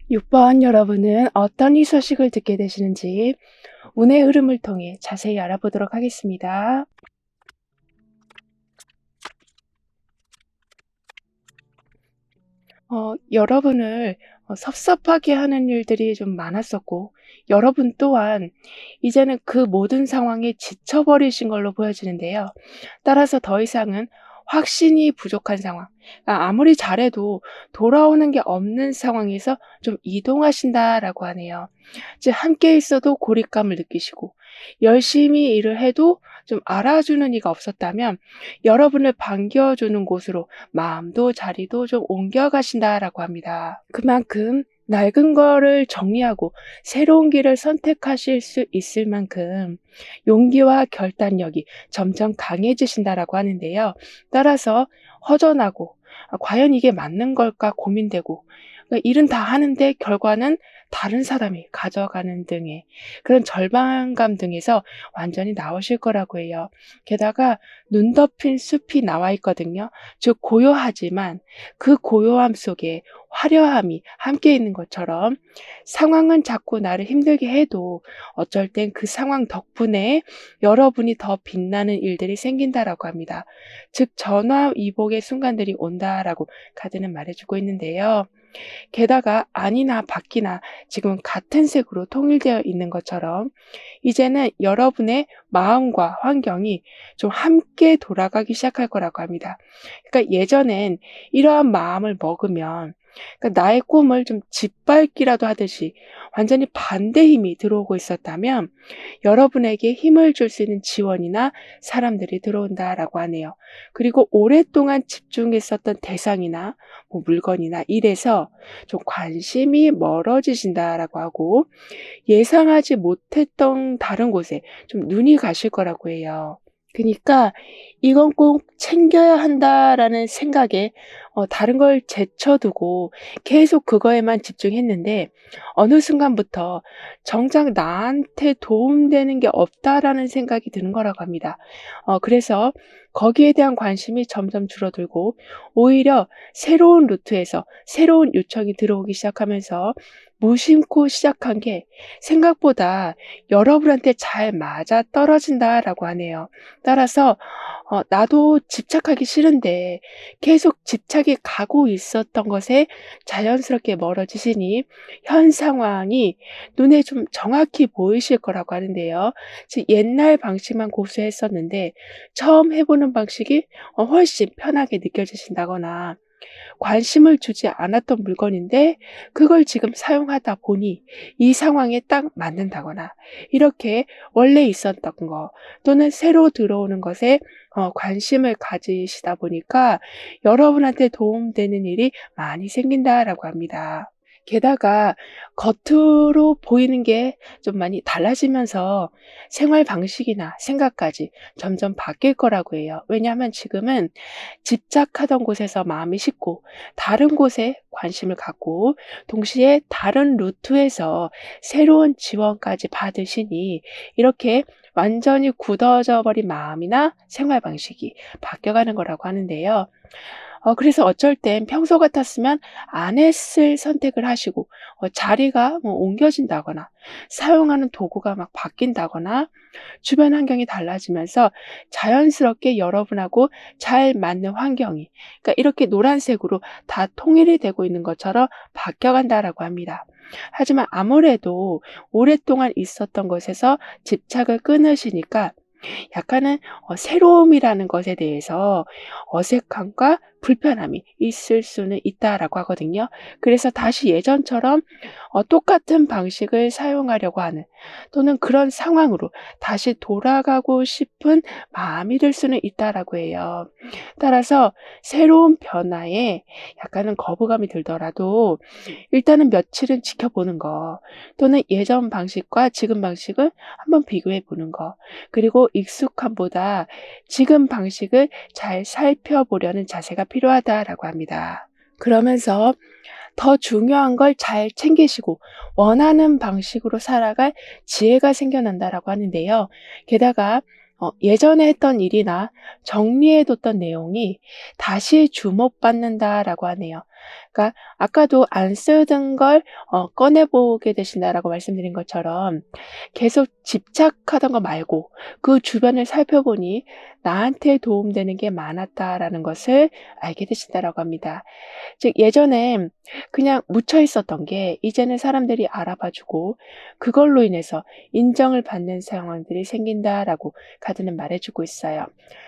6번 여러분은 어떤 이 소식을 듣게 되시는지 운의 흐름을 통해 자세히 알아보도록 하겠습니다. 여러분을 섭섭하게 하는 일들이 좀 많았었고, 여러분 또한 이제는 그 모든 상황에 지쳐버리신 걸로 보여지는데요. 따라서 더 이상은 확신이 부족한 상황, 아무리 잘해도 돌아오는 게 없는 상황에서 좀 이동하신다라고 하네요. 즉, 함께 있어도 고립감을 느끼시고, 열심히 일을 해도 좀 알아주는 이가 없었다면 여러분을 반겨주는 곳으로 마음도 자리도 좀 옮겨가신다라고 합니다. 그만큼 낡은 거를 정리하고 새로운 길을 선택하실 수 있을 만큼 용기와 결단력이 점점 강해지신다라고 하는데요. 따라서 허전하고 과연 이게 맞는 걸까 고민되고, 일은 다 하는데 결과는 다른 사람이 가져가는 등의 그런 절망감 등에서 완전히 나오실 거라고 해요. 게다가 눈 덮인 숲이 나와 있거든요. 즉 고요하지만 그 고요함 속에 화려함이 함께 있는 것처럼 상황은 자꾸 나를 힘들게 해도 어쩔 땐 그 상황 덕분에 여러분이 더 빛나는 일들이 생긴다라고 합니다. 즉 전화위복의 순간들이 온다라고 카드는 말해주고 있는데요. 게다가 안이나 밖이나 지금 같은 색으로 통일되어 있는 것처럼 이제는 여러분의 마음과 환경이 좀 함께 돌아가기 시작할 거라고 합니다. 그러니까 예전엔 이러한 마음을 먹으면 나의 꿈을 좀 짓밟기라도 하듯이 완전히 반대 힘이 들어오고 있었다면 여러분에게 힘을 줄 수 있는 지원이나 사람들이 들어온다라고 하네요. 그리고 오랫동안 집중했었던 대상이나 물건이나 일에서 좀 관심이 멀어지신다라고 하고 예상하지 못했던 다른 곳에 좀 눈이 가실 거라고 해요. 그러니까 이건 꼭 챙겨야 한다라는 생각에 다른 걸 제쳐두고 계속 그거에만 집중했는데 어느 순간부터 정작 나한테 도움되는 게 없다라는 생각이 드는 거라고 합니다. 그래서 거기에 대한 관심이 점점 줄어들고 오히려 새로운 루트에서 새로운 요청이 들어오기 시작하면서 무심코 시작한 게 생각보다 여러분한테 잘 맞아 떨어진다라고 하네요. 따라서 나도 집착하기 싫은데 계속 집착이 가고 있었던 것에 자연스럽게 멀어지시니 현 상황이 눈에 좀 정확히 보이실 거라고 하는데요. 즉 옛날 방식만 고수했었는데 처음 해보는 방식이 훨씬 편하게 느껴지신다거나 관심을 주지 않았던 물건인데 그걸 지금 사용하다 보니 이 상황에 딱 맞는다거나 이렇게 원래 있었던 거 또는 새로 들어오는 것에 관심을 가지시다 보니까 여러분한테 도움되는 일이 많이 생긴다라고 합니다. 게다가 겉으로 보이는 게 좀 많이 달라지면서 생활 방식이나 생각까지 점점 바뀔 거라고 해요. 왜냐하면 지금은 집착하던 곳에서 마음이 식고 다른 곳에 관심을 갖고 동시에 다른 루트에서 새로운 지원까지 받으시니 이렇게 완전히 굳어져 버린 마음이나 생활 방식이 바뀌어가는 거라고 하는데요. 그래서 어쩔 땐 평소 같았으면 안 했을 선택을 하시고 자리가 옮겨진다거나 사용하는 도구가 막 바뀐다거나 주변 환경이 달라지면서 자연스럽게 여러분하고 잘 맞는 환경이 그러니까 이렇게 노란색으로 다 통일이 되고 있는 것처럼 바뀌어간다라고 합니다. 하지만 아무래도 오랫동안 있었던 것에서 집착을 끊으시니까 약간은 새로움이라는 것에 대해서 어색함과 불편함이 있을 수는 있다라고 하거든요. 그래서 다시 예전처럼 똑같은 방식을 사용하려고 하는, 또는 그런 상황으로 다시 돌아가고 싶은 마음이 들 수는 있다라고 해요. 따라서 새로운 변화에 약간은 거부감이 들더라도 일단은 며칠은 지켜보는 거, 또는 예전 방식과 지금 방식을 한번 비교해 보는 거, 그리고 익숙함보다 지금 방식을 잘 살펴보려는 자세가 필요하다라고 합니다. 그러면서 더 중요한 걸 잘 챙기시고 원하는 방식으로 살아갈 지혜가 생겨난다라고 하는데요. 게다가 예전에 했던 일이나 정리해뒀던 내용이 다시 주목받는다라고 하네요. 그러니까 아까도 안 쓰던 걸 꺼내보게 되신다라고 말씀드린 것처럼 계속 집착하던 거 말고 그 주변을 살펴보니 나한테 도움되는 게 많았다라는 것을 알게 되신다라고 합니다. 즉 예전에 그냥 묻혀 있었던 게 이제는 사람들이 알아봐 주고 그걸로 인해서 인정을 받는 상황들이 생긴다라고 카드는 말해 주고 있어요.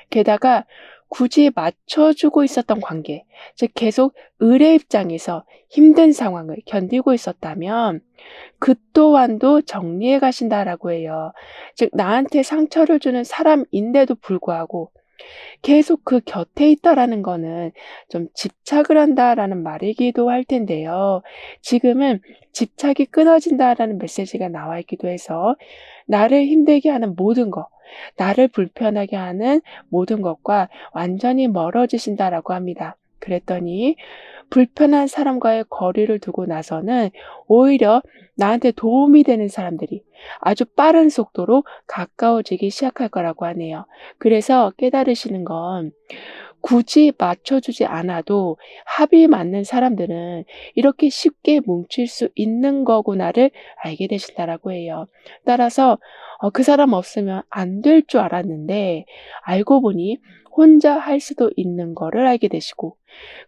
게다가 굳이 맞춰주고 있었던 관계, 즉 계속 의뢰 입장에서 힘든 상황을 견디고 있었다면 그 또한도 정리해 가신다라고 해요. 즉 나한테 상처를 주는 사람인데도 불구하고 계속 그 곁에 있다라는 거는 좀 집착을 한다라는 말이기도 할 텐데요. 지금은 집착이 끊어진다라는 메시지가 나와 있기도 해서 나를 힘들게 하는 모든 것, 나를 불편하게 하는 모든 것과 완전히 멀어지신다라고 합니다. 그랬더니 불편한 사람과의 거리를 두고 나서는 오히려 나한테 도움이 되는 사람들이 아주 빠른 속도로 가까워지기 시작할 거라고 하네요. 그래서 깨달으시는 건 굳이 맞춰주지 않아도 합이 맞는 사람들은 이렇게 쉽게 뭉칠 수 있는 거구나를 알게 되신다라고 해요. 따라서 그 사람 없으면 안 될 줄 알았는데 알고 보니 혼자 할 수도 있는 거를 알게 되시고,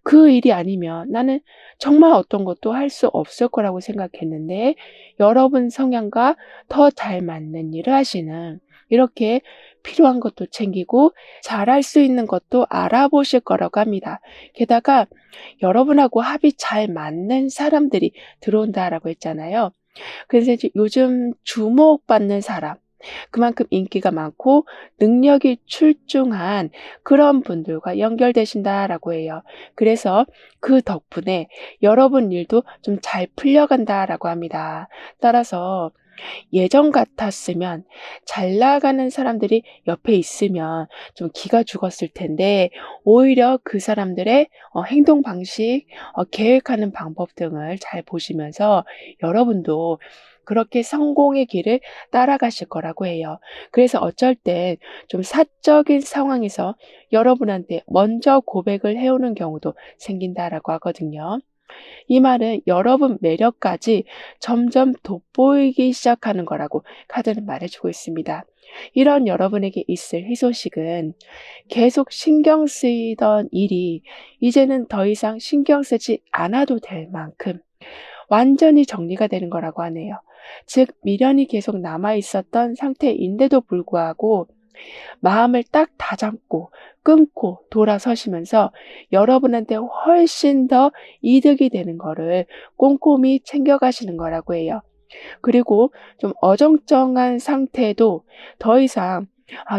그 일이 아니면 나는 정말 어떤 것도 할 수 없을 거라고 생각했는데 여러분 성향과 더 잘 맞는 일을 하시는, 이렇게 필요한 것도 챙기고 잘할 수 있는 것도 알아보실 거라고 합니다. 게다가 여러분하고 합이 잘 맞는 사람들이 들어온다라고 했잖아요. 그래서 이제 요즘 주목받는 사람, 그만큼 인기가 많고 능력이 출중한 그런 분들과 연결되신다라고 해요. 그래서 그 덕분에 여러분 일도 좀 잘 풀려간다라고 합니다. 따라서 예전 같았으면 잘 나가는 사람들이 옆에 있으면 좀 기가 죽었을 텐데 오히려 그 사람들의 행동 방식, 계획하는 방법 등을 잘 보시면서 여러분도 그렇게 성공의 길을 따라가실 거라고 해요. 그래서 어쩔 땐 좀 사적인 상황에서 여러분한테 먼저 고백을 해오는 경우도 생긴다라고 하거든요. 이 말은 여러분 매력까지 점점 돋보이기 시작하는 거라고 카드는 말해주고 있습니다. 이런 여러분에게 있을 희소식은 계속 신경 쓰이던 일이 이제는 더 이상 신경 쓰지 않아도 될 만큼 완전히 정리가 되는 거라고 하네요. 즉 미련이 계속 남아 있었던 상태인데도 불구하고 마음을 딱 다잡고 끊고 돌아서시면서 여러분한테 훨씬 더 이득이 되는 거를 꼼꼼히 챙겨가시는 거라고 해요. 그리고 좀 어정쩡한 상태도 더 이상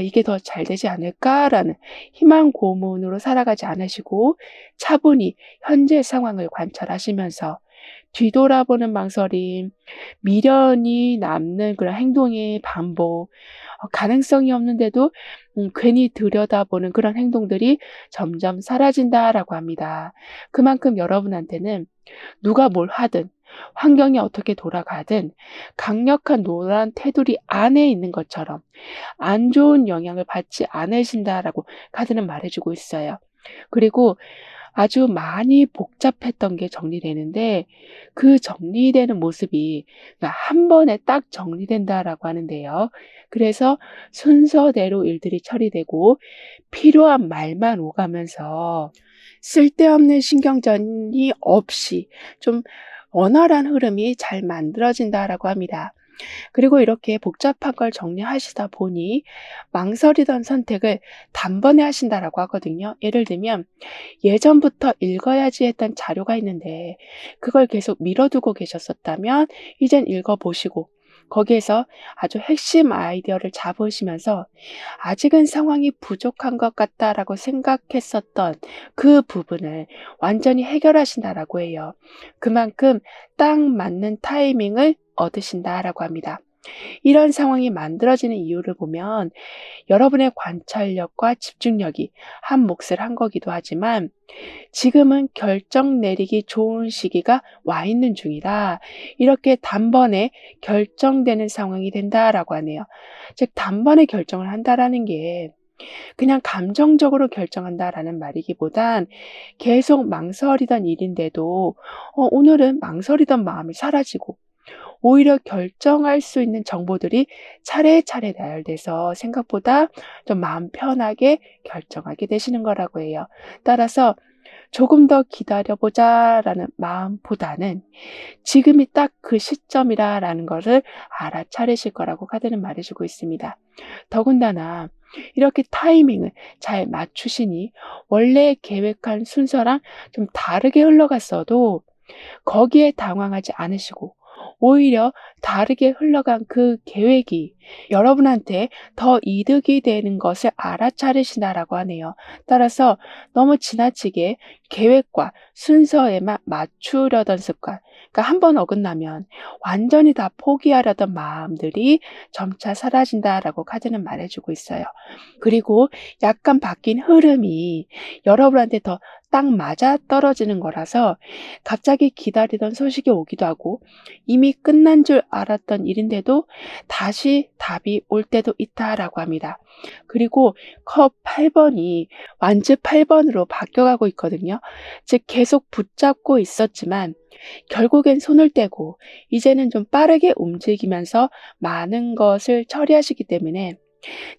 이게 더 잘 되지 않을까라는 희망 고문으로 살아가지 않으시고 차분히 현재 상황을 관찰하시면서 뒤돌아보는 망설임, 미련이 남는 그런 행동의 반복, 가능성이 없는데도 괜히 들여다보는 그런 행동들이 점점 사라진다라고 합니다. 그만큼 여러분한테는 누가 뭘 하든 환경이 어떻게 돌아가든 강력한 노란 테두리 안에 있는 것처럼 안 좋은 영향을 받지 않으신다라고 카드는 말해주고 있어요. 그리고 아주 많이 복잡했던 게 정리되는데 그 정리되는 모습이 그러니까 한 번에 딱 정리된다라고 하는데요. 그래서 순서대로 일들이 처리되고 필요한 말만 오가면서 쓸데없는 신경전이 없이 좀 원활한 흐름이 잘 만들어진다라고 합니다. 그리고 이렇게 복잡한 걸 정리하시다 보니 망설이던 선택을 단번에 하신다라고 하거든요. 예를 들면 예전부터 읽어야지 했던 자료가 있는데 그걸 계속 미뤄두고 계셨었다면 이젠 읽어보시고 거기에서 아주 핵심 아이디어를 잡으시면서 아직은 상황이 부족한 것 같다라고 생각했었던 그 부분을 완전히 해결하신다라고 해요. 그만큼 딱 맞는 타이밍을 얻으신다라고 합니다. 이런 상황이 만들어지는 이유를 보면 여러분의 관찰력과 집중력이 한 몫을 한 거기도 하지만 지금은 결정 내리기 좋은 시기가 와 있는 중이라 이렇게 단번에 결정되는 상황이 된다라고 하네요. 즉 단번에 결정을 한다라는 게 그냥 감정적으로 결정한다라는 말이기보단 계속 망설이던 일인데도 오늘은 망설이던 마음이 사라지고 오히려 결정할 수 있는 정보들이 차례차례 나열돼서 생각보다 좀 마음 편하게 결정하게 되시는 거라고 해요. 따라서 조금 더 기다려보자라는 마음보다는 지금이 딱 그 시점이라는 것을 알아차리실 거라고 카드는 말해주고 있습니다. 더군다나 이렇게 타이밍을 잘 맞추시니 원래 계획한 순서랑 좀 다르게 흘러갔어도 거기에 당황하지 않으시고 오히려 다르게 흘러간 그 계획이 여러분한테 더 이득이 되는 것을 알아차리시나라고 하네요. 따라서 너무 지나치게 계획과 순서에만 맞추려던 습관, 그러니까 한 번 어긋나면 완전히 다 포기하려던 마음들이 점차 사라진다라고 카드는 말해주고 있어요. 그리고 약간 바뀐 흐름이 여러분한테 더 딱 맞아 떨어지는 거라서 갑자기 기다리던 소식이 오기도 하고 이미 끝난 줄 알았던 일인데도 다시 답이 올 때도 있다라고 합니다. 그리고 컵 8번이 완즈 8번으로 바뀌어가고 있거든요. 즉 계속 붙잡고 있었지만 결국엔 손을 떼고 이제는 좀 빠르게 움직이면서 많은 것을 처리하시기 때문에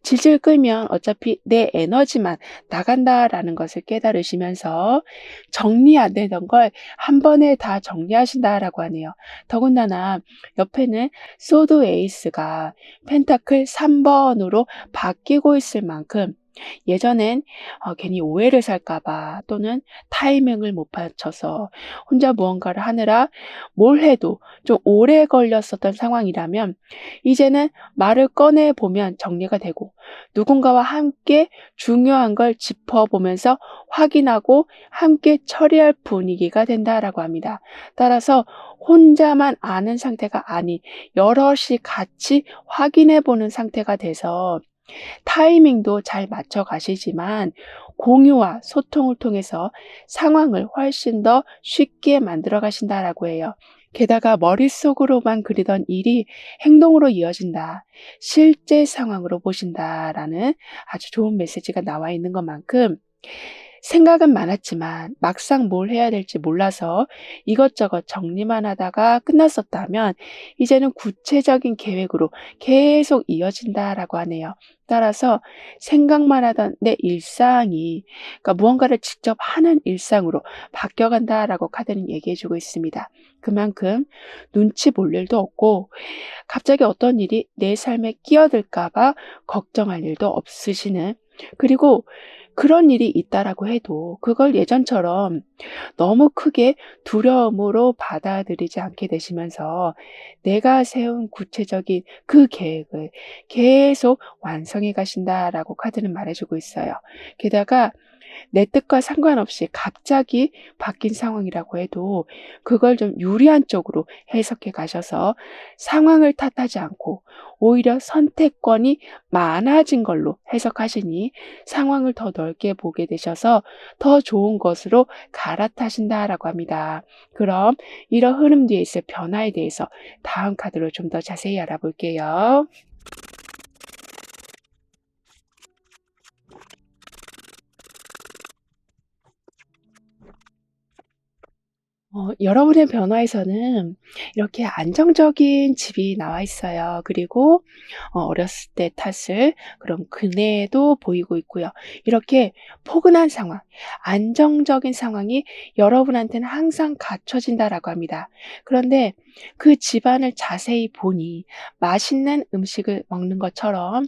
질질 끌면 어차피 내 에너지만 나간다라는 것을 깨달으시면서 정리 안 되던 걸 한 번에 다 정리하신다라고 하네요. 더군다나 옆에는 소드 에이스가 펜타클 3번으로 바뀌고 있을 만큼 예전엔 괜히 오해를 살까봐 또는 타이밍을 못 맞춰서 혼자 무언가를 하느라 뭘 해도 좀 오래 걸렸었던 상황이라면 이제는 말을 꺼내보면 정리가 되고 누군가와 함께 중요한 걸 짚어보면서 확인하고 함께 처리할 분위기가 된다라고 합니다. 따라서 혼자만 아는 상태가 아닌 여럿이 같이 확인해보는 상태가 돼서 타이밍도 잘 맞춰 가시지만 공유와 소통을 통해서 상황을 훨씬 더 쉽게 만들어 가신다라고 해요. 게다가 머릿속으로만 그리던 일이 행동으로 이어진다. 실제 상황으로 보신다라는 아주 좋은 메시지가 나와 있는 것만큼 생각은 많았지만 막상 뭘 해야 될지 몰라서 이것저것 정리만 하다가 끝났었다면 이제는 구체적인 계획으로 계속 이어진다라고 하네요. 따라서 생각만 하던 내 일상이 그러니까 무언가를 직접 하는 일상으로 바뀌어간다라고 카드는 얘기해주고 있습니다. 그만큼 눈치 볼 일도 없고 갑자기 어떤 일이 내 삶에 끼어들까 봐 걱정할 일도 없으시는 그리고 그런 일이 있다라고 해도 그걸 예전처럼 너무 크게 두려움으로 받아들이지 않게 되시면서 내가 세운 구체적인 그 계획을 계속 완성해 가신다라고 카드는 말해주고 있어요. 게다가 내 뜻과 상관없이 갑자기 바뀐 상황이라고 해도 그걸 좀 유리한 쪽으로 해석해 가셔서 상황을 탓하지 않고 오히려 선택권이 많아진 걸로 해석하시니 상황을 더 넓게 보게 되셔서 더 좋은 것으로 갈아타신다라고 합니다. 그럼 이런 흐름 뒤에 있을 변화에 대해서 다음 카드로 좀 더 자세히 알아볼게요. 여러분의 변화에서는 이렇게 안정적인 집이 나와 있어요. 그리고 어렸을 때 탔을 그런 그네도 보이고 있고요. 이렇게 포근한 상황, 안정적인 상황이 여러분한테는 항상 갖춰진다라고 합니다. 그런데 그 집안을 자세히 보니 맛있는 음식을 먹는 것처럼,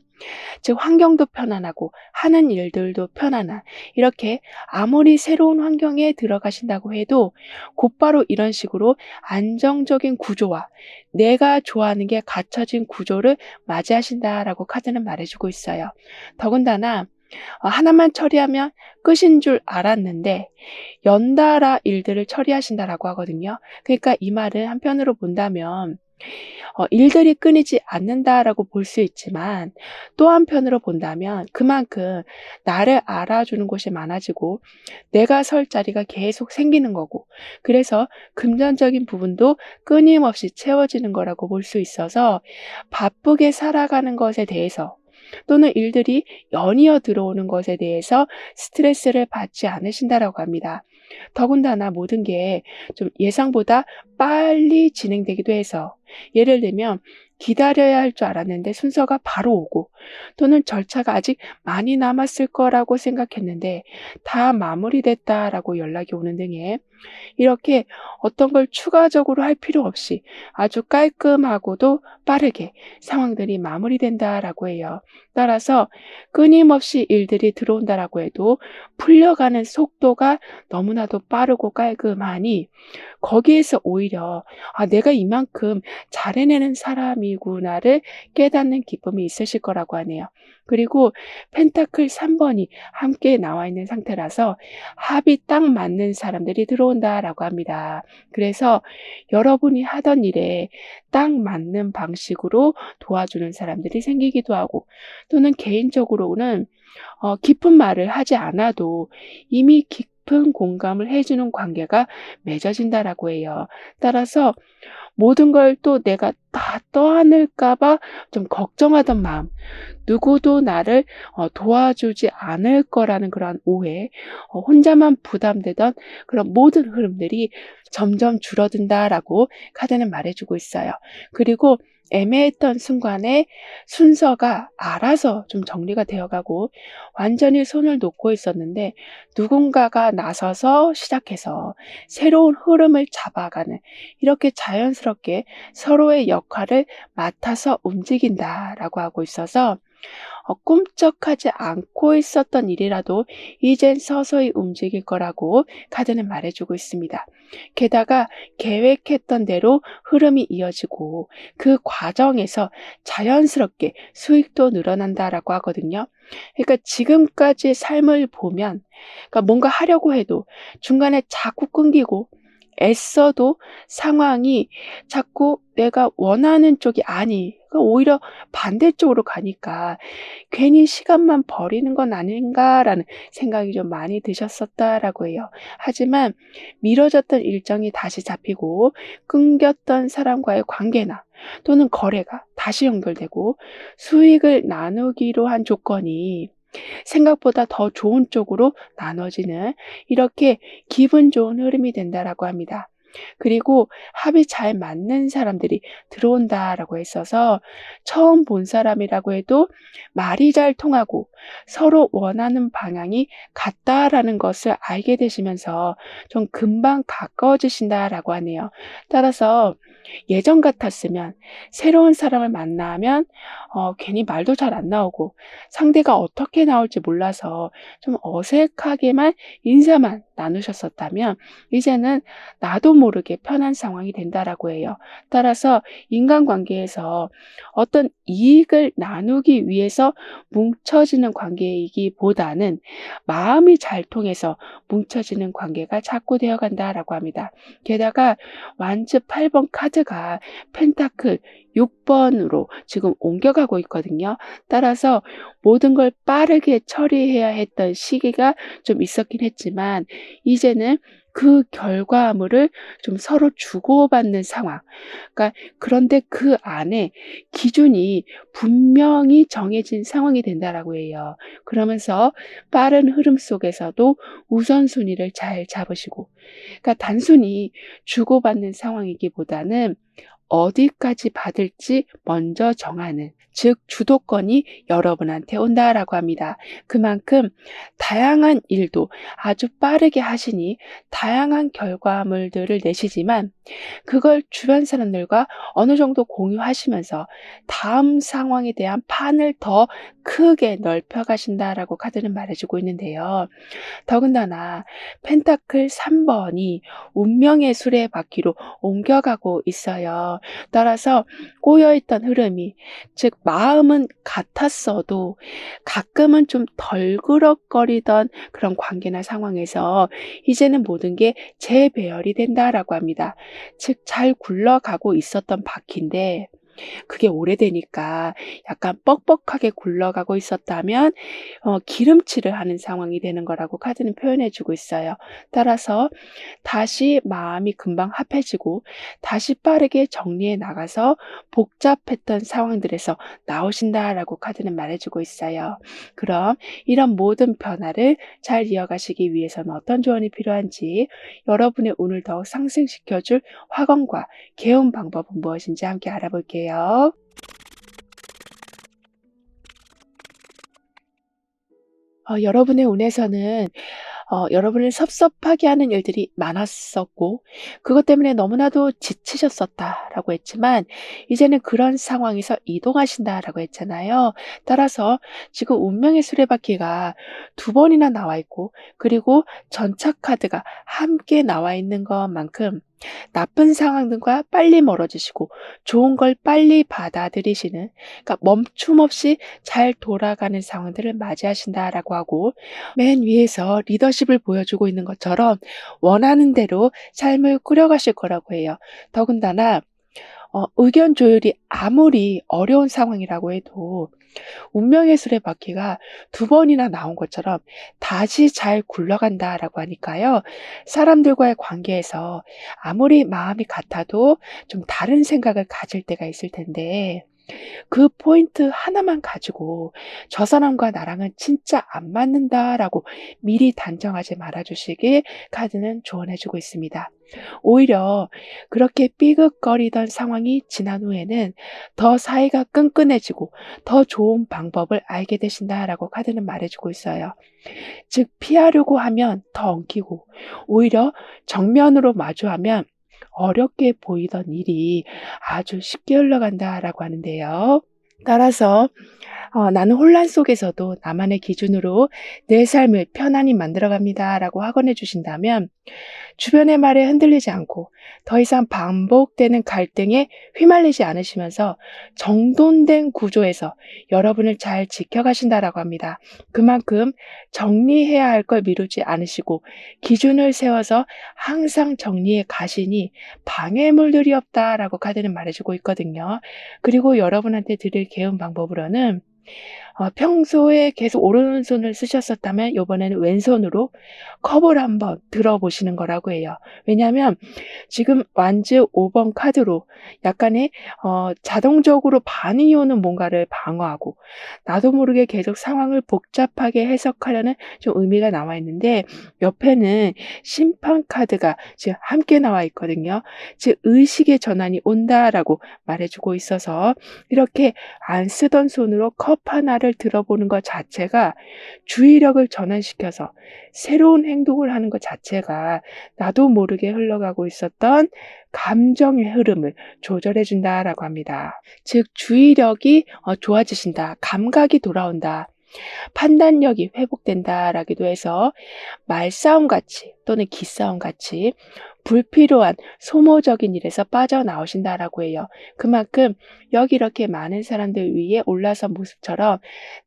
즉 환경도 편안하고 하는 일들도 편안한, 이렇게 아무리 새로운 환경에 들어가신다고 해도 곧바로 이런 식으로 안정적인 구조와 내가 좋아하는 게 갖춰진 구조를 맞이하신다라고 카드는 말해주고 있어요. 더군다나 하나만 처리하면 끝인 줄 알았는데 연달아 일들을 처리하신다라고 하거든요. 그러니까 이 말은 한편으로 본다면 일들이 끊이지 않는다라고 볼 수 있지만, 또 한편으로 본다면 그만큼 나를 알아주는 곳이 많아지고 내가 설 자리가 계속 생기는 거고, 그래서 금전적인 부분도 끊임없이 채워지는 거라고 볼 수 있어서 바쁘게 살아가는 것에 대해서, 또는 일들이 연이어 들어오는 것에 대해서 스트레스를 받지 않으신다라고 합니다. 더군다나 모든 게 좀 예상보다 빨리 진행되기도 해서, 예를 들면 기다려야 할 줄 알았는데 순서가 바로 오고, 또는 절차가 아직 많이 남았을 거라고 생각했는데 다 마무리됐다라고 연락이 오는 등의, 이렇게 어떤 걸 추가적으로 할 필요 없이 아주 깔끔하고도 빠르게 상황들이 마무리된다라고 해요. 따라서 끊임없이 일들이 들어온다라고 해도 풀려가는 속도가 너무나도 빠르고 깔끔하니, 거기에서 오히려 '아, 내가 이만큼 잘 해내는 사람이구나.'를 깨닫는 기쁨이 있으실 거라고 하네요. 그리고 펜타클 3 번이 함께 나와 있는 상태라서 합이 딱 맞는 사람들이 들어온다라고 합니다. 그래서 여러분이 하던 일에 딱 맞는 방식으로 도와주는 사람들이 생기기도 하고, 또는 개인적으로는 깊은 말을 하지 않아도 이미 깊은 공감을 해 주는 관계가 맺어진다라고 해요. 따라서 모든 걸 또 내가 다 떠안을까 봐 좀 걱정하던 마음, 누구도 나를 도와주지 않을 거라는 그러한 오해, 혼자만 부담되던 그런 모든 흐름들이 점점 줄어든다라고 카드는 말해주고 있어요. 그리고 애매했던 순간에 순서가 알아서 좀 정리가 되어가고, 완전히 손을 놓고 있었는데 누군가가 나서서 시작해서 새로운 흐름을 잡아가는, 이렇게 자연스럽게 서로의 역할을 맡아서 움직인다라고 하고 있어서, 꿈쩍하지 않고 있었던 일이라도 이젠 서서히 움직일 거라고 카드는 말해주고 있습니다. 게다가 계획했던 대로 흐름이 이어지고 그 과정에서 자연스럽게 수익도 늘어난다라고 하거든요. 그러니까 지금까지의 삶을 보면, 그러니까 뭔가 하려고 해도 중간에 자꾸 끊기고, 애써도 상황이 자꾸 내가 원하는 쪽이 그러니까 오히려 반대쪽으로 가니까 '괜히 시간만 버리는 건 아닌가.'라는 생각이 좀 많이 드셨었다라고 해요. 하지만 미뤄졌던 일정이 다시 잡히고, 끊겼던 사람과의 관계나 또는 거래가 다시 연결되고, 수익을 나누기로 한 조건이 생각보다 더 좋은 쪽으로 나눠지는, 이렇게 기분 좋은 흐름이 된다라고 합니다. 그리고 합이 잘 맞는 사람들이 들어온다라고 했어서, 처음 본 사람이라고 해도 말이 잘 통하고 서로 원하는 방향이 같다라는 것을 알게 되시면서 좀 금방 가까워지신다라고 하네요. 따라서 예전 같았으면 새로운 사람을 만나면 괜히 말도 잘 안 나오고 상대가 어떻게 나올지 몰라서 좀 어색하게만 인사만 나누셨었다면, 이제는 나도 모르게 편한 상황이 된다라고 해요. 따라서 인간관계에서 어떤 이익을 나누기 위해서 뭉쳐지는 관계이기보다는 마음이 잘 통해서 뭉쳐지는 관계가 자꾸 되어간다라고 합니다. 게다가 완즈 8번 카드가 펜타클 6번으로 지금 옮겨가고 있거든요. 따라서 모든 걸 빠르게 처리해야 했던 시기가 좀 있었긴 했지만, 이제는 그 결과물을 좀 서로 주고받는 상황. 그러니까 그런데 그 안에 기준이 분명히 정해진 상황이 된다라고 해요. 그러면서 빠른 흐름 속에서도 우선순위를 잘 잡으시고, 그러니까 단순히 주고받는 상황이기보다는 어디까지 받을지 먼저 정하는, 즉 주도권이 여러분한테 온다라고 합니다. 그만큼 다양한 일도 아주 빠르게 하시니 다양한 결과물들을 내시지만 그걸 주변 사람들과 어느 정도 공유하시면서 다음 상황에 대한 판을 더 크게 넓혀 가신다라고 카드는 말해주고 있는데요. 더군다나 펜타클 3번이 운명의 수레바퀴로 옮겨가고 있어요. 따라서 꼬여있던 흐름이, 즉 마음은 같았어도 가끔은 좀 덜그럭거리던 그런 관계나 상황에서 이제는 모든 게 재배열이 된다라고 합니다. 즉 잘 굴러가고 있었던 바퀴인데 그게 오래되니까 약간 뻑뻑하게 굴러가고 있었다면 기름칠을 하는 상황이 되는 거라고 카드는 표현해 주고 있어요. 따라서 다시 마음이 금방 합해지고 다시 빠르게 정리해 나가서 복잡했던 상황들에서 나오신다라고 카드는 말해 주고 있어요. 그럼 이런 모든 변화를 잘 이어가시기 위해서는 어떤 조언이 필요한지, 여러분의 운을 더욱 상승시켜 줄 화건과 개운 방법은 무엇인지 함께 알아볼게요. 여러분의 운에서는 여러분을 섭섭하게 하는 일들이 많았었고 그것 때문에 너무나도 지치셨었다라고 했지만 이제는 그런 상황에서 이동하신다라고 했잖아요. 따라서 지금 운명의 수레바퀴가 두 번이나 나와 있고 그리고 전차 카드가 함께 나와 있는 것만큼 나쁜 상황들과 빨리 멀어지시고 좋은 걸 빨리 받아들이시는, 그러니까 멈춤 없이 잘 돌아가는 상황들을 맞이하신다라고 하고, 맨 위에서 리더십을 보여주고 있는 것처럼 원하는 대로 삶을 꾸려가실 거라고 해요. 더군다나 의견 조율이 아무리 어려운 상황이라고 해도 운명의 수레바퀴가 두 번이나 나온 것처럼 다시 잘 굴러간다라고 하니까요. 사람들과의 관계에서 아무리 마음이 같아도 좀 다른 생각을 가질 때가 있을 텐데 그 포인트 하나만 가지고 '저 사람과 나랑은 진짜 안 맞는다.'라고 미리 단정하지 말아 주시길 카드는 조언해 주고 있습니다. 오히려 그렇게 삐걱거리던 상황이 지난 후에는 더 사이가 끈끈해지고 더 좋은 방법을 알게 되신다라고 카드는 말해 주고 있어요. 즉 피하려고 하면 더 엉키고 오히려 정면으로 마주하면 어렵게 보이던 일이 아주 쉽게 흘러간다라고 하는데요. 따라서 '나는 혼란 속에서도 나만의 기준으로 내 삶을 편안히 만들어 갑니다.'라고 확언해 주신다면 주변의 말에 흔들리지 않고 더 이상 반복되는 갈등에 휘말리지 않으시면서 정돈된 구조에서 여러분을 잘 지켜가신다라고 합니다. 그만큼 정리해야 할 걸 미루지 않으시고 기준을 세워서 항상 정리해 가시니 방해물들이 없다라고 카드는 말해주고 있거든요. 그리고 여러분한테 드릴 개운 방법으로는 평소에 계속 오른손을 쓰셨었다면 요번에는 왼손으로 컵을 한번 들어 보시는 거라고 해요. 왜냐하면 지금 완즈 5번 카드로 약간의 자동적으로 반응이 오는 뭔가를 방어하고 나도 모르게 계속 상황을 복잡하게 해석하려는 좀 의미가 나와 있는데 옆에는 심판 카드가 지금 함께 나와 있거든요. 즉 '의식의 전환이 온다.'라고 말해 주고 있어서 이렇게 안 쓰던 손으로 컵 하나를 들어보는 것 자체가 주의력을 전환시켜서 새로운 행동을 하는 것 자체가 나도 모르게 흘러가고 있었던 감정의 흐름을 조절해 준다라고 합니다. 즉 주의력이 좋아지신다. 감각이 돌아온다. 판단력이 회복된다라기도 해서 말싸움 같이 또는 기싸움 같이 불필요한 소모적인 일에서 빠져나오신다라고 해요. 그만큼 여기 이렇게 많은 사람들 위에 올라선 모습처럼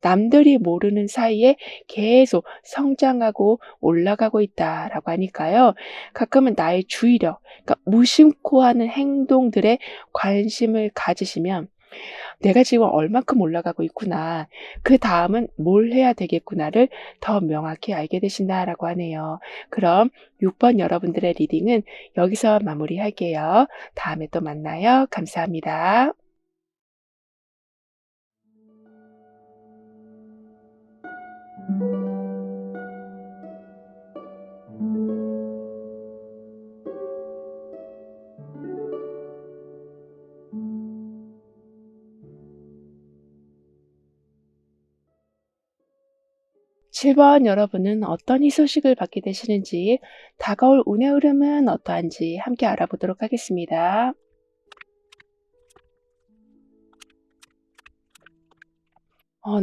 남들이 모르는 사이에 계속 성장하고 올라가고 있다라고 하니까요. 가끔은 나의 주의력, 그러니까 무심코 하는 행동들에 관심을 가지시면 '내가 지금 얼만큼 올라가고 있구나. 그다음은 뭘 해야 되겠구나.'를 더 명확히 알게 되신다라고 하네요. 그럼 6번 여러분들의 리딩은 여기서 마무리할게요. 다음에 또 만나요. 감사합니다. 7번 여러분은 어떤 희소식을 받게 되시는지, 다가올 운의 흐름은 어떠한지 함께 알아보도록 하겠습니다.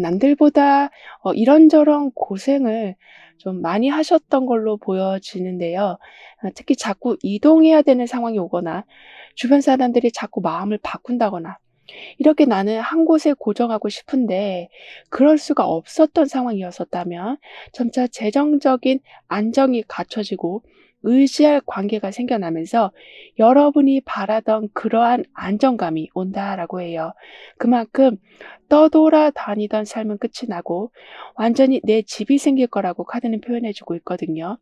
남들보다 이런저런 고생을 좀 많이 하셨던 걸로 보여지는데요. 특히 자꾸 이동해야 되는 상황이 오거나 주변 사람들이 자꾸 마음을 바꾼다거나, 이렇게 나는 한 곳에 고정하고 싶은데 그럴 수가 없었던 상황이었었다면, 점차 재정적인 안정이 갖춰지고 의지할 관계가 생겨나면서 여러분이 바라던 그러한 안정감이 온다라고 해요. 그만큼 떠돌아다니던 삶은 끝이 나고 완전히 내 집이 생길 거라고 카드는 표현해 주고 있거든요.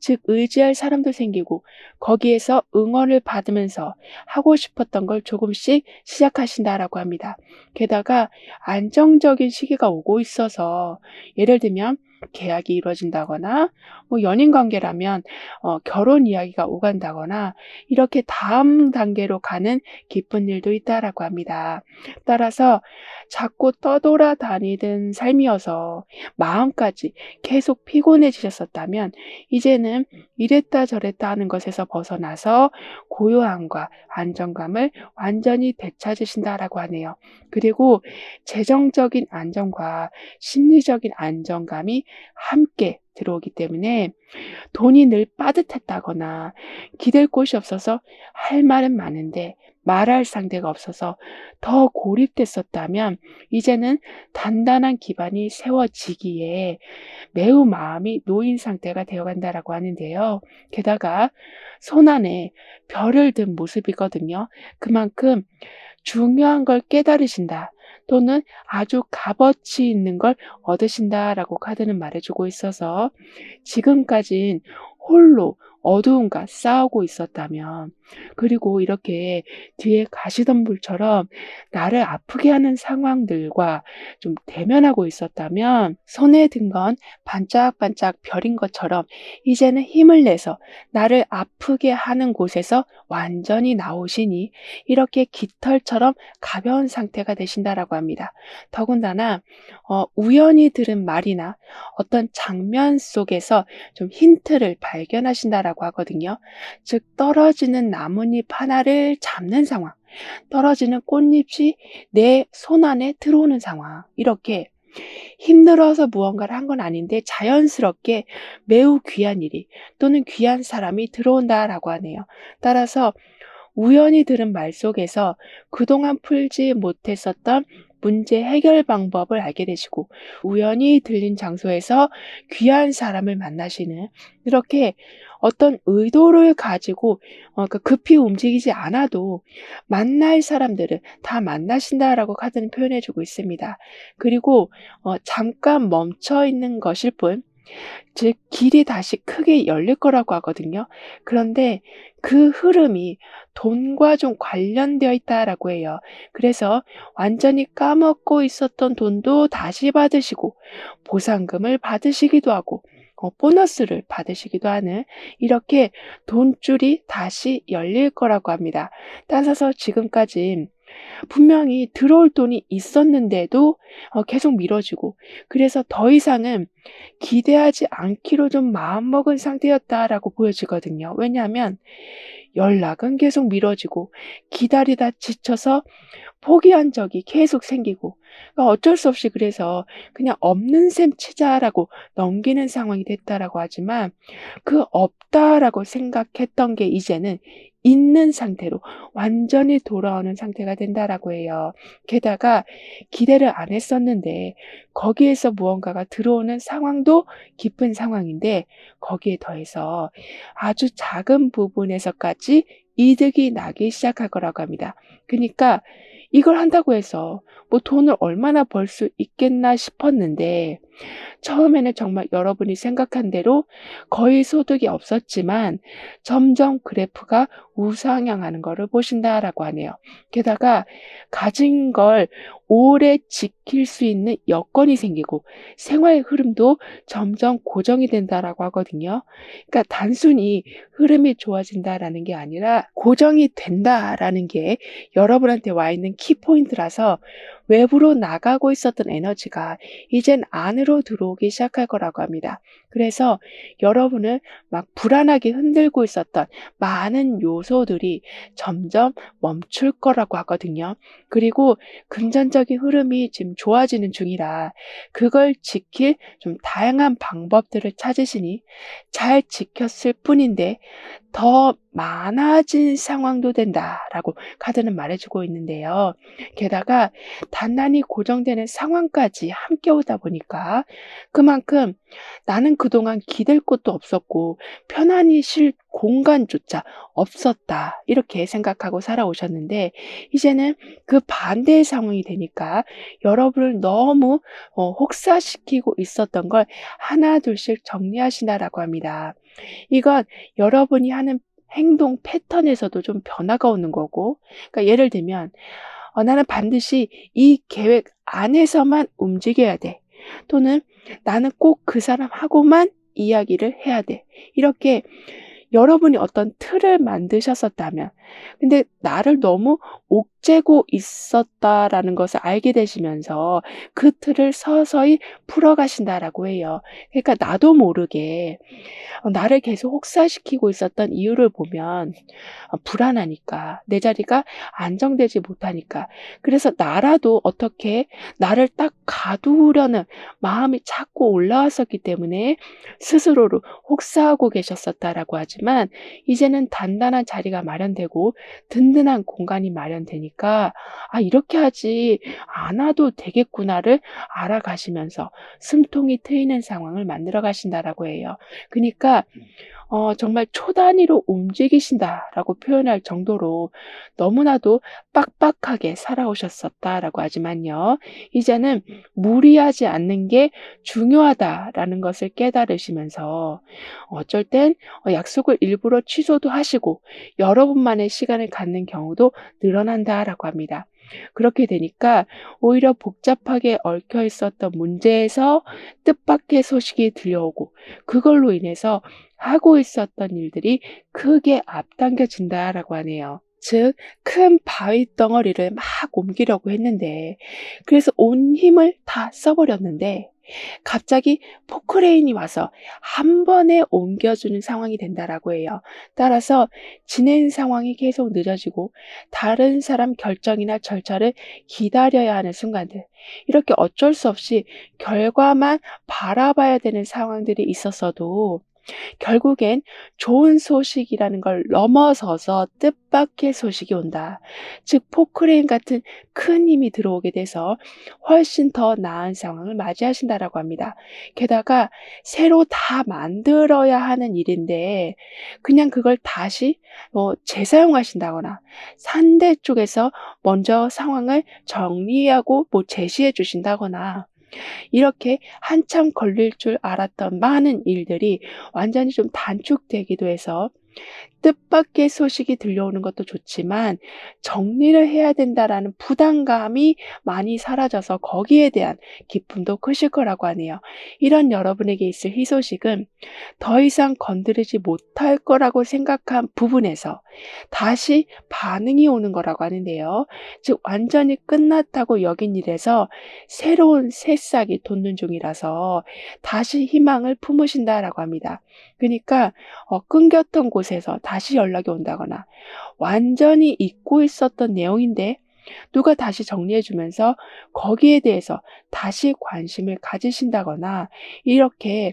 즉 의지할 사람도 생기고 거기에서 응원을 받으면서 하고 싶었던 걸 조금씩 시작하신다라고 합니다. 게다가 안정적인 시기가 오고 있어서, 예를 들면 계약이 이루어진다거나, 연인 관계라면 결혼 이야기가 오간다거나, 이렇게 다음 단계로 가는 기쁜 일도 있다라고 합니다. 따라서 자꾸 떠돌아다니던 삶이어서 마음까지 계속 피곤해지셨었다면, 이제는 이랬다 저랬다 하는 것에서 벗어나서 고요함과 안정감을 완전히 되찾으신다라고 하네요. 그리고 재정적인 안정과 심리적인 안정감이 함께 들어오기 때문에, 돈이 늘 빠듯했다거나 기댈 곳이 없어서 할 말은 많은데 말할 상대가 없어서 더 고립됐었다면, 이제는 단단한 기반이 세워지기에 매우 마음이 놓인 상태가 되어간다라고 하는데요. 게다가 손안에 별을 든 모습이거든요. 그만큼 중요한 걸 깨달으신다, 또는 아주 값어치 있는 걸 얻으신다라고 카드는 말해주고 있어서, 지금까진 홀로 어두움과 싸우고 있었다면, 그리고 이렇게 뒤에 가시던 불처럼 나를 아프게 하는 상황들과 좀 대면하고 있었다면, 손에 든 건 반짝반짝 별인 것처럼 이제는 힘을 내서 나를 아프게 하는 곳에서 완전히 나오시니 이렇게 깃털처럼 가벼운 상태가 되신다라고 합니다. 더군다나 우연히 들은 말이나 어떤 장면 속에서 좀 힌트를 발견하신다라고 하거든요. 즉 떨어지는 나뭇잎 하나를 잡는 상황, 떨어지는 꽃잎이 내 손 안에 들어오는 상황, 이렇게 힘들어서 무언가를 한 건 아닌데 자연스럽게 매우 귀한 일이 또는 귀한 사람이 들어온다라고 하네요. 따라서 우연히 들은 말 속에서 그동안 풀지 못했었던 문제 해결 방법을 알게 되시고, 우연히 들린 장소에서 귀한 사람을 만나시는, 이렇게 어떤 의도를 가지고 급히 움직이지 않아도 만날 사람들을 다 만나신다라고 카드는 표현해 주고 있습니다. 그리고 잠깐 멈춰 있는 것일 뿐, 즉 길이 다시 크게 열릴 거라고 하거든요. 그런데 그 흐름이 돈과 좀 관련되어 있다라고 해요. 그래서 완전히 까먹고 있었던 돈도 다시 받으시고 보상금을 받으시기도 하고 보너스를 받으시기도 하는, 이렇게 돈줄이 다시 열릴 거라고 합니다. 따라서 지금까지 분명히 들어올 돈이 있었는데도 계속 미뤄지고, 그래서 더 이상은 기대하지 않기로 좀 마음먹은 상태였다라고 보여지거든요. 왜냐하면 연락은 계속 미뤄지고 기다리다 지쳐서 포기한 적이 계속 생기고, 그러니까 어쩔 수 없이 그래서 그냥 없는 셈 치자라고 넘기는 상황이 됐다라고 하지만, 그 없다라고 생각했던 게 이제는 있는 상태로 완전히 돌아오는 상태가 된다라고 해요. 게다가 기대를 안 했었는데 거기에서 무언가가 들어오는 상황도 기쁜 상황인데, 거기에 더해서 아주 작은 부분에서까지 이득이 나기 시작할 거라고 합니다. 그러니까 이걸 한다고 해서 뭐 돈을 얼마나 벌 수 있겠나 싶었는데, 처음에는 정말 여러분이 생각한 대로 거의 소득이 없었지만 점점 그래프가 우상향하는 것을 보신다라고 하네요. 게다가 가진 걸 오래 지킬 수 있는 여건이 생기고 생활 흐름도 점점 고정이 된다라고 하거든요. 그러니까 단순히 흐름이 좋아진다라는 게 아니라 고정이 된다라는 게 여러분한테 와 있는 키포인트라서, 외부로 나가고 있었던 에너지가 이젠 안으로 들어오기 시작할 거라고 합니다. 그래서 여러분을 막 불안하게 흔들고 있었던 많은 요소들이 점점 멈출 거라고 하거든요. 그리고 금전적인 흐름이 지금 좋아지는 중이라 그걸 지킬 좀 다양한 방법들을 찾으시니 잘 지켰을 뿐인데 더 많아진 상황도 된다라고 카드는 말해주고 있는데요. 게다가 단단히 고정되는 상황까지 함께 오다 보니까 그만큼 나는 그동안 기댈 곳도 없었고 편안히 쉴 공간조차 없었다. 이렇게 생각하고 살아오셨는데 이제는 그 반대의 상황이 되니까 여러분을 너무 혹사시키고 있었던 걸 하나둘씩 정리하신다라고 합니다. 이건 여러분이 하는 행동 패턴에서도 좀 변화가 오는 거고, 그러니까 예를 들면 나는 반드시 이 계획 안에서만 움직여야 돼. 또는 나는 꼭 그 사람하고만 이야기를 해야 돼. 이렇게 여러분이 어떤 틀을 만드셨었다면, 근데 나를 너무 옥죄고 있었다라는 것을 알게 되시면서 그 틀을 서서히 풀어가신다라고 해요. 그러니까 나도 모르게 나를 계속 혹사시키고 있었던 이유를 보면 불안하니까, 내 자리가 안정되지 못하니까. 그래서 나라도 어떻게 나를 딱 가두려는 마음이 자꾸 올라왔었기 때문에 스스로를 혹사하고 계셨었다라고 하지만 이제는 단단한 자리가 마련되고 든든한 공간이 마련되니까 이렇게 하지 않아도 되겠구나를 알아가시면서 숨통이 트이는 상황을 만들어 가신다라고 해요. 그러니까 정말 초단위로 움직이신다라고 표현할 정도로 너무나도 빡빡하게 살아오셨었다라고 하지만요. 이제는 무리하지 않는 게 중요하다라는 것을 깨달으시면서 어쩔 땐 약속을 일부러 취소도 하시고 여러분만의 시간을 갖는 경우도 늘어난다라고 합니다. 그렇게 되니까 오히려 복잡하게 얽혀 있었던 문제에서 뜻밖의 소식이 들려오고 그걸로 인해서 하고 있었던 일들이 크게 앞당겨진다라고 하네요. 즉, 큰 바위 덩어리를 막 옮기려고 했는데, 그래서 온 힘을 다 써버렸는데, 갑자기 포크레인이 와서 한 번에 옮겨주는 상황이 된다라고 해요. 따라서 진행 상황이 계속 늦어지고 다른 사람 결정이나 절차를 기다려야 하는 순간들, 이렇게 어쩔 수 없이 결과만 바라봐야 되는 상황들이 있었어도 결국엔 좋은 소식이라는 걸 넘어서서 뜻밖의 소식이 온다. 즉 포크레인 같은 큰 힘이 들어오게 돼서 훨씬 더 나은 상황을 맞이하신다라고 합니다. 게다가 새로 다 만들어야 하는 일인데 그냥 그걸 다시 재사용하신다거나 상대 쪽에서 먼저 상황을 정리하고 제시해 주신다거나 이렇게 한참 걸릴 줄 알았던 많은 일들이 완전히 좀 단축되기도 해서 뜻밖의 소식이 들려오는 것도 좋지만 정리를 해야 된다라는 부담감이 많이 사라져서 거기에 대한 기쁨도 크실 거라고 하네요. 이런 여러분에게 있을 희소식은 더 이상 건드리지 못할 거라고 생각한 부분에서 다시 반응이 오는 거라고 하는데요. 즉 완전히 끝났다고 여긴 일에서 새로운 새싹이 돋는 중이라서 다시 희망을 품으신다라고 합니다. 그러니까 끊겼던 곳에서 다시 연락이 온다거나 완전히 잊고 있었던 내용인데 누가 다시 정리해 주면서 거기에 대해서 다시 관심을 가지신다거나 이렇게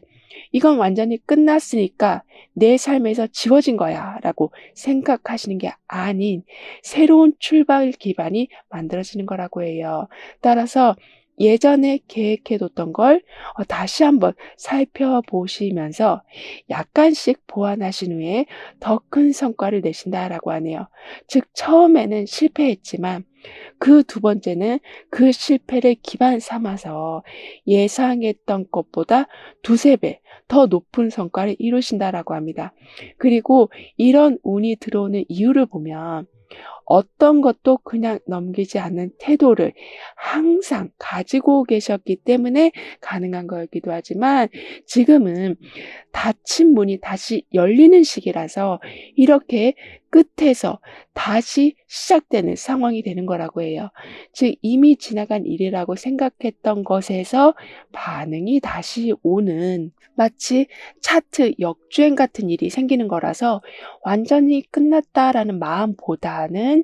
이건 완전히 끝났으니까 내 삶에서 지워진 거야 라고 생각하시는 게 아닌 새로운 출발 기반이 만들어지는 거라고 해요. 따라서 예전에 계획해뒀던 걸 다시 한번 살펴보시면서 약간씩 보완하신 후에 더 큰 성과를 내신다라고 하네요. 즉 처음에는 실패했지만 그 두 번째는 그 실패를 기반 삼아서 예상했던 것보다 두세 배 더 높은 성과를 이루신다라고 합니다. 그리고 이런 운이 들어오는 이유를 보면 어떤 것도 그냥 넘기지 않는 태도를 항상 가지고 계셨기 때문에 가능한 거였기도 하지만, 지금은 닫힌 문이 다시 열리는 시기라서 이렇게 끝에서 다시 시작되는 상황이 되는 거라고 해요. 즉 이미 지나간 일이라고 생각했던 것에서 반응이 다시 오는, 마치 차트 역주행 같은 일이 생기는 거라서 완전히 끝났다라는 마음보다는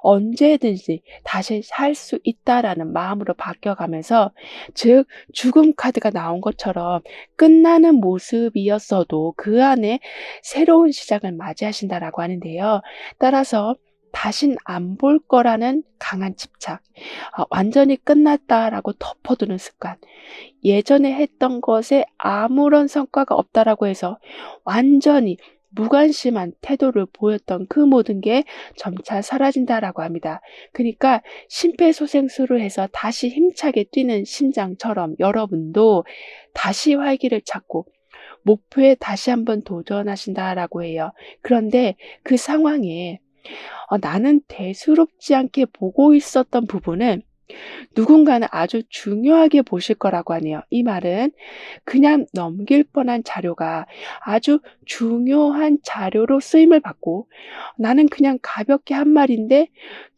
언제든지 다시 살 수 있다라는 마음으로 바뀌어가면서, 즉 죽음 카드가 나온 것처럼 끝나는 모습이었어도 그 안에 새로운 시작을 맞이하신다라고 하는데요. 따라서 다신 안 볼 거라는 강한 집착, 완전히 끝났다라고 덮어두는 습관, 예전에 했던 것에 아무런 성과가 없다라고 해서 완전히 무관심한 태도를 보였던 그 모든 게 점차 사라진다라고 합니다. 그러니까 심폐소생술을 해서 다시 힘차게 뛰는 심장처럼 여러분도 다시 활기를 찾고 목표에 다시 한번 도전하신다라고 해요. 그런데 그 상황에 나는 대수롭지 않게 보고 있었던 부분은 누군가는 아주 중요하게 보실 거라고 하네요. 이 말은 그냥 넘길 뻔한 자료가 아주 중요한 자료로 쓰임을 받고, 나는 그냥 가볍게 한 말인데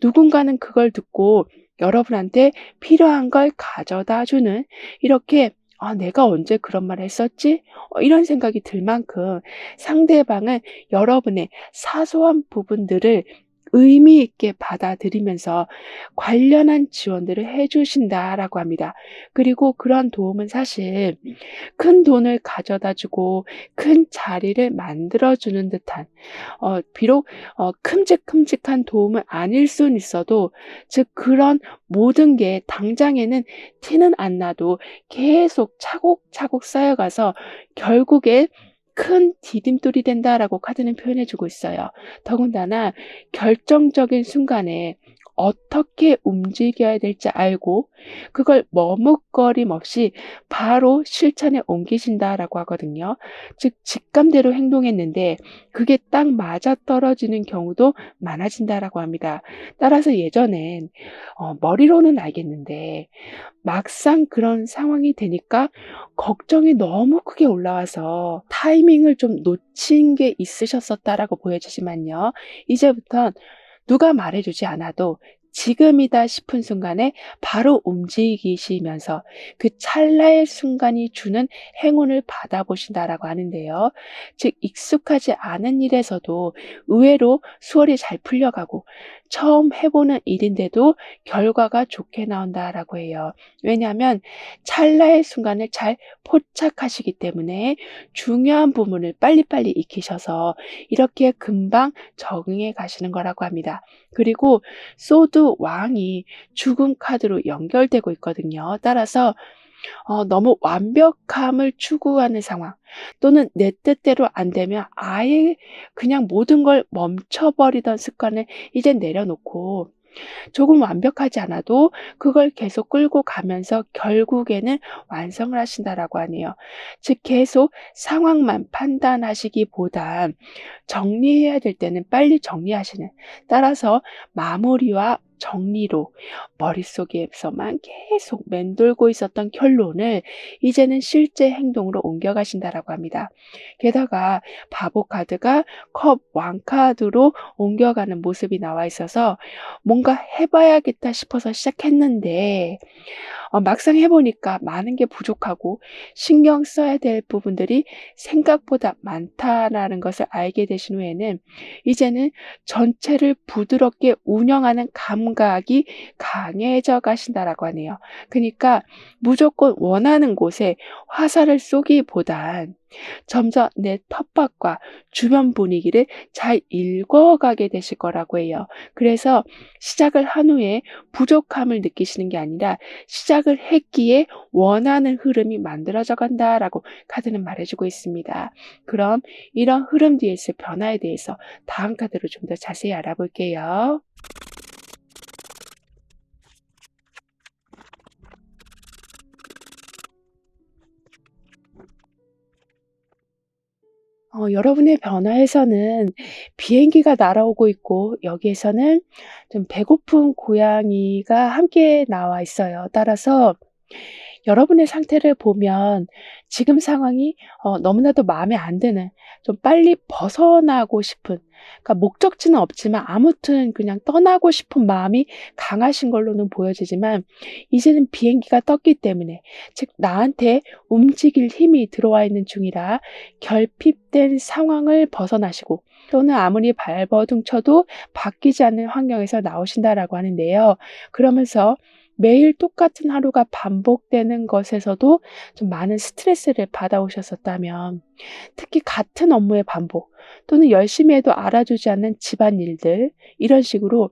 누군가는 그걸 듣고 여러분한테 필요한 걸 가져다 주는, 이렇게 '내가 언제 그런 말을 했었지?' 이런 생각이 들 만큼 상대방은 여러분의 사소한 부분들을 의미 있게 받아들이면서 관련한 지원들을 해 주신다라고 합니다. 그리고 그런 도움은 사실 큰 돈을 가져다 주고 큰 자리를 만들어 주는 듯한, 비록 큼직큼직한 도움은 아닐 수는 있어도, 즉 그런 모든 게 당장에는 티는 안 나도 계속 차곡차곡 쌓여가서 결국에 큰 디딤돌이 된다라고 카드는 표현해 주고 있어요. 더군다나 결정적인 순간에 어떻게 움직여야 될지 알고 그걸 머뭇거림 없이 바로 실천에 옮기신다라고 하거든요. 즉 직감대로 행동했는데 그게 딱 맞아떨어지는 경우도 많아진다라고 합니다. 따라서 예전엔 머리로는 알겠는데 막상 그런 상황이 되니까 걱정이 너무 크게 올라와서 타이밍을 좀 놓친 게 있으셨었다라고 보여지지만요. 이제부턴 누가 말해 주지 않아도 지금이다 싶은 순간에 바로 움직이시면서 그 찰나의 순간이 주는 행운을 받아보신다라고 하는데요. 즉 익숙하지 않은 일에서도 의외로 수월히 잘 풀려가고, 처음 해보는 일인데도 결과가 좋게 나온다라고 해요. 왜냐하면 찰나의 순간을 잘 포착하시기 때문에 중요한 부분을 빨리빨리 익히셔서 이렇게 금방 적응해 가시는 거라고 합니다. 그리고 소드 왕이 죽음 카드로 연결되고 있거든요. 따라서 너무 완벽함을 추구하는 상황, 또는 내 뜻대로 안 되면 아예 그냥 모든 걸 멈춰버리던 습관을 이제 내려놓고 조금 완벽하지 않아도 그걸 계속 끌고 가면서 결국에는 완성을 하신다라고 하네요. 즉 계속 상황만 판단하시기보단 정리해야 될 때는 빨리 정리하시는, 따라서 마무리와 정리로 머릿속에서만 계속 맴돌고 있었던 결론을 이제는 실제 행동으로 옮겨가신다라고 합니다. 게다가 바보 카드가 컵 왕 카드로 옮겨가는 모습이 나와 있어서 뭔가 해봐야겠다 싶어서 시작했는데 막상 해보니까 많은 게 부족하고 신경 써야 될 부분들이 생각보다 많다라는 것을 알게 되신 후에는 이제는 전체를 부드럽게 운영하는 감각이 강해져 가신다라고 하네요. 그러니까 무조건 원하는 곳에 화살을 쏘기보단 점점 내 텃밭과 주변 분위기를 잘 읽어가게 되실 거라고 해요. 그래서 시작을 한 후에 부족함을 느끼시는 게 아니라 시작을 했기에 원하는 흐름이 만들어져 간다라고 카드는 말해주고 있습니다. 그럼 이런 흐름 뒤에 있을 변화에 대해서 다음 카드로 좀 더 자세히 알아볼게요. 여러분의 변화에서는 비행기가 날아오고 있고 여기에서는 좀 배고픈 고양이가 함께 나와 있어요. 따라서 여러분의 상태를 보면 지금 상황이 너무나도 마음에 안 드는, 좀 빨리 벗어나고 싶은, 그러니까 목적지는 없지만 아무튼 그냥 떠나고 싶은 마음이 강하신 걸로는 보여지지만, 이제는 비행기가 떴기 때문에, 즉 나한테 움직일 힘이 들어와 있는 중이라 결핍된 상황을 벗어나시고, 또는 아무리 발버둥 쳐도 바뀌지 않는 환경에서 나오신다라고 하는데요. 그러면서 매일 똑같은 하루가 반복되는 것에서도 좀 많은 스트레스를 받아오셨었다면, 특히 같은 업무의 반복, 또는 열심히 해도 알아주지 않는 집안일들, 이런 식으로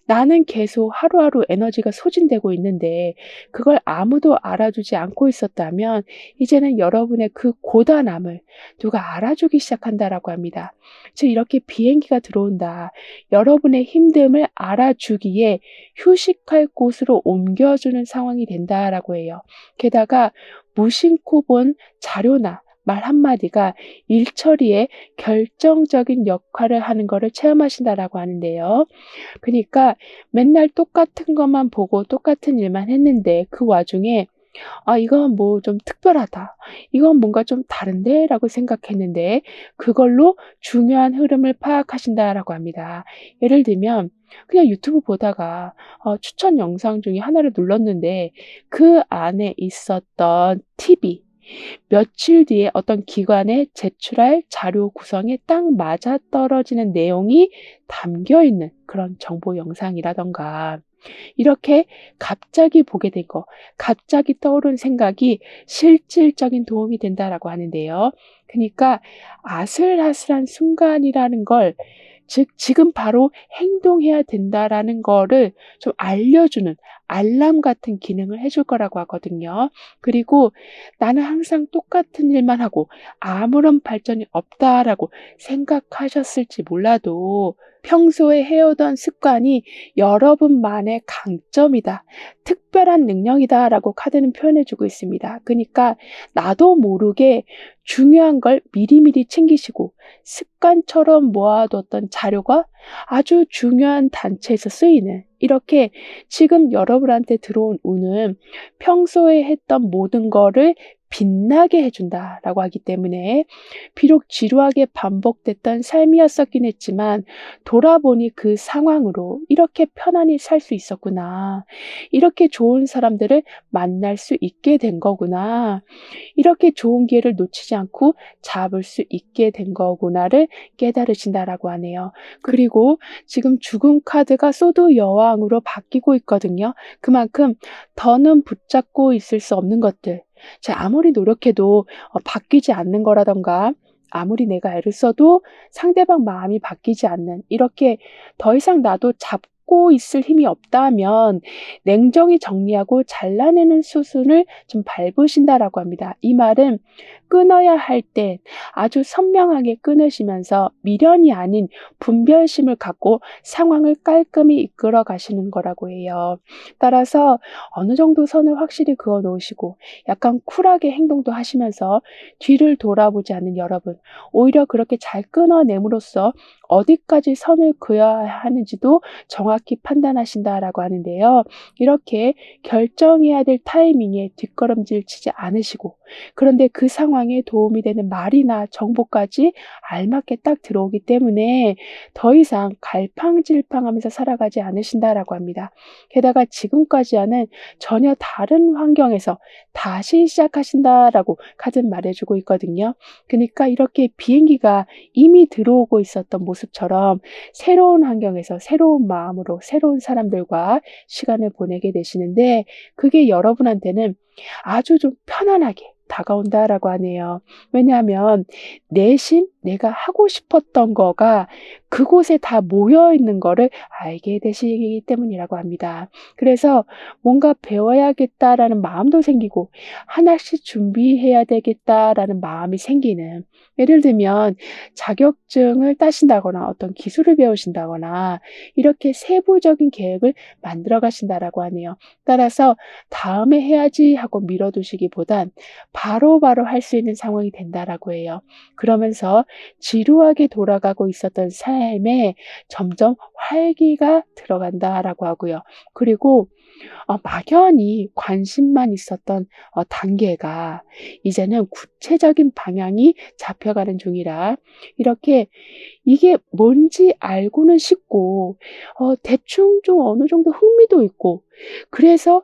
나는 계속 하루하루 에너지가 소진되고 있는데 그걸 아무도 알아주지 않고 있었다면, 이제는 여러분의 그 고단함을 누가 알아주기 시작한다라고 합니다. 즉 이렇게 비행기가 들어온다. 여러분의 힘듦을 알아주기에 휴식할 곳으로 옮겨주는 상황이 된다라고 해요. 게다가 무심코 본 자료나 말 한마디가 일 처리에 결정적인 역할을 하는 것을 체험하신다라고 하는데요. 그러니까 맨날 똑같은 것만 보고 똑같은 일만 했는데 그 와중에 '아 이건 뭐 좀 특별하다. 이건 뭔가 좀 다른데?'라고 생각했는데 그걸로 중요한 흐름을 파악하신다라고 합니다. 예를 들면 그냥 유튜브 보다가 추천 영상 중에 하나를 눌렀는데 그 안에 있었던 팁이 며칠 뒤에 어떤 기관에 제출할 자료 구성에 딱 맞아떨어지는 내용이 담겨 있는 그런 정보 영상이라든가, 이렇게 갑자기 보게 된 거, 갑자기 떠오른 생각이 실질적인 도움이 된다라고 하는데요. 그러니까 아슬아슬한 순간이라는 걸, 즉 지금 바로 행동해야 된다라는 거를 좀 알려주는 알람 같은 기능을 해줄 거라고 하거든요. 그리고 나는 항상 똑같은 일만 하고 아무런 발전이 없다라고 생각하셨을지 몰라도, 평소에 해오던 습관이 여러분만의 강점이다, 특별한 능력이다라고 카드는 표현해주고 있습니다. 그러니까 나도 모르게 중요한 걸 미리미리 챙기시고 습관처럼 모아뒀던 자료가 아주 중요한 단체에서 쓰이는, 이렇게 지금 여러분한테 들어온 운은 평소에 했던 모든 거를 빛나게 해준다라고 하기 때문에, 비록 지루하게 반복됐던 삶이었었긴 했지만 돌아보니 그 상황으로 이렇게 편안히 살 수 있었구나, 이렇게 좋은 사람들을 만날 수 있게 된 거구나, 이렇게 좋은 기회를 놓치지 않고 잡을 수 있게 된 거구나를 깨달으신다라고 하네요. 그리고 지금 죽음 카드가 소드 여왕으로 바뀌고 있거든요. 그만큼 더는 붙잡고 있을 수 없는 것들, 아무리 노력해도 바뀌지 않는 거라던가, 아무리 내가 애를 써도 상대방 마음이 바뀌지 않는, 이렇게 더 이상 나도 잡고 있을 힘이 없다면 냉정히 정리하고 잘라내는 수순을 좀 밟으신다라고 합니다. 이 말은 끊어야 할 때 아주 선명하게 끊으시면서 미련이 아닌 분별심을 갖고 상황을 깔끔히 이끌어 가시는 거라고 해요. 따라서 어느 정도 선을 확실히 그어 놓으시고 약간 쿨하게 행동도 하시면서 뒤를 돌아보지 않는 여러분, 오히려 그렇게 잘 끊어냄으로써 어디까지 선을 그어야 하는지도 정확히 판단하신다라고 하는데요. 이렇게 결정해야 될 타이밍에 뒷걸음질 치지 않으시고, 그런데 그 상황에 도움이 되는 말이나 정보까지 알맞게 딱 들어오기 때문에 더 이상 갈팡질팡하면서 살아가지 않으신다라고 합니다. 게다가 지금까지와는 전혀 다른 환경에서 다시 시작하신다라고 카드는 말해주고 있거든요. 그러니까 이렇게 비행기가 이미 들어오고 있었던 모습처럼 새로운 환경에서 새로운 마음으로 새로운 사람들과 시간을 보내게 되시는데, 그게 여러분한테는 아주 좀 편안하게 다가온다라고 하네요. 왜냐하면 내심 내가 하고 싶었던 거가 그곳에 다 모여 있는 거를 알게 되시기 때문이라고 합니다. 그래서 뭔가 배워야겠다라는 마음도 생기고 하나씩 준비해야 되겠다라는 마음이 생기는, 예를 들면 자격증을 따신다거나 어떤 기술을 배우신다거나 이렇게 세부적인 계획을 만들어 가신다라고 하네요. 따라서 다음에 해야지 하고 미뤄두시기보단 바로바로 할 수 있는 상황이 된다라고 해요. 그러면서 지루하게 돌아가고 있었던 삶에 점점 활기가 들어간다라고 하고요. 그리고 막연히 관심만 있었던 단계가 이제는 구체적인 방향이 잡혀가는 중이라 이렇게 이게 뭔지 알고는 싶고 대충 좀 어느 정도 흥미도 있고 그래서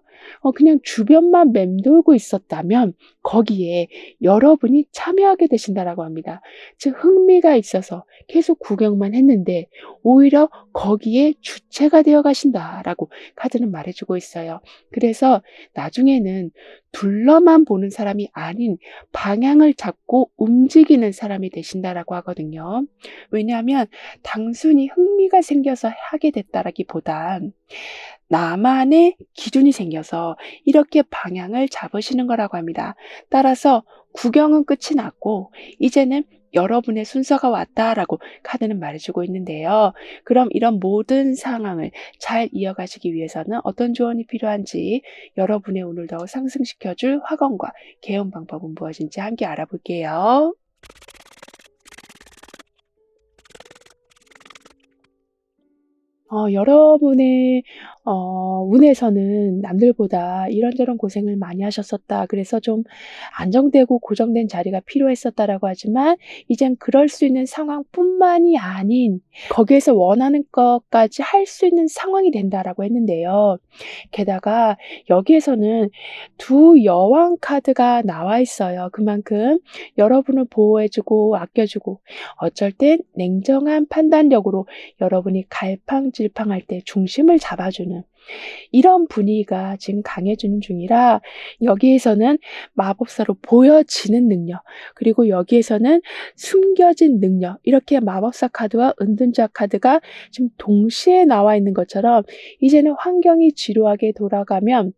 그냥 주변만 맴돌고 있었다면 거기에 여러분이 참여하게 되신다라고 합니다. 즉 흥미가 있어서 계속 구경만 했는데 오히려 거기에 주체가 되어 가신다라고 카드는 말해 주고 있어요. 그래서 나중에는 둘러만 보는 사람이 아닌 방향을 잡고 움직이는 사람이 되신다라고 하거든요. 왜냐하면 단순히 흥미가 생겨서 하게 됐다라기보단 나만의 기준이 생겨서 이렇게 방향을 잡으시는 거라고 합니다. 따라서 구경은 끝이 났고 이제는 여러분의 순서가 왔다라고 카드는 말해주고 있는데요. 그럼 이런 모든 상황을 잘 이어가시기 위해서는 어떤 조언이 필요한지 여러분의 운을 더 상승시켜줄 화건과 개운 방법은 무엇인지 함께 알아볼게요. 여러분의 운에서는 남들보다 이런저런 고생을 많이 하셨었다. 그래서 좀 안정되고 고정된 자리가 필요했었다라고 하지만 이젠 그럴 수 있는 상황뿐만이 아닌 거기에서 원하는 것까지 할 수 있는 상황이 된다라고 했는데요. 게다가 여기에서는 두 여왕 카드가 나와 있어요. 그만큼 여러분을 보호해 주고 아껴 주고 어쩔 땐 냉정한 판단력으로 여러분이 갈팡질팡할 때 중심을 잡아주는 이런 분위기가 지금 강해지는 중이라 여기에서는 마법사로 보여지는 능력 그리고 여기에서는 숨겨진 능력 이렇게 마법사 카드와 은둔자 카드가 지금 동시에 나와 있는 것처럼 이제는 환경이 지루하게 돌아가면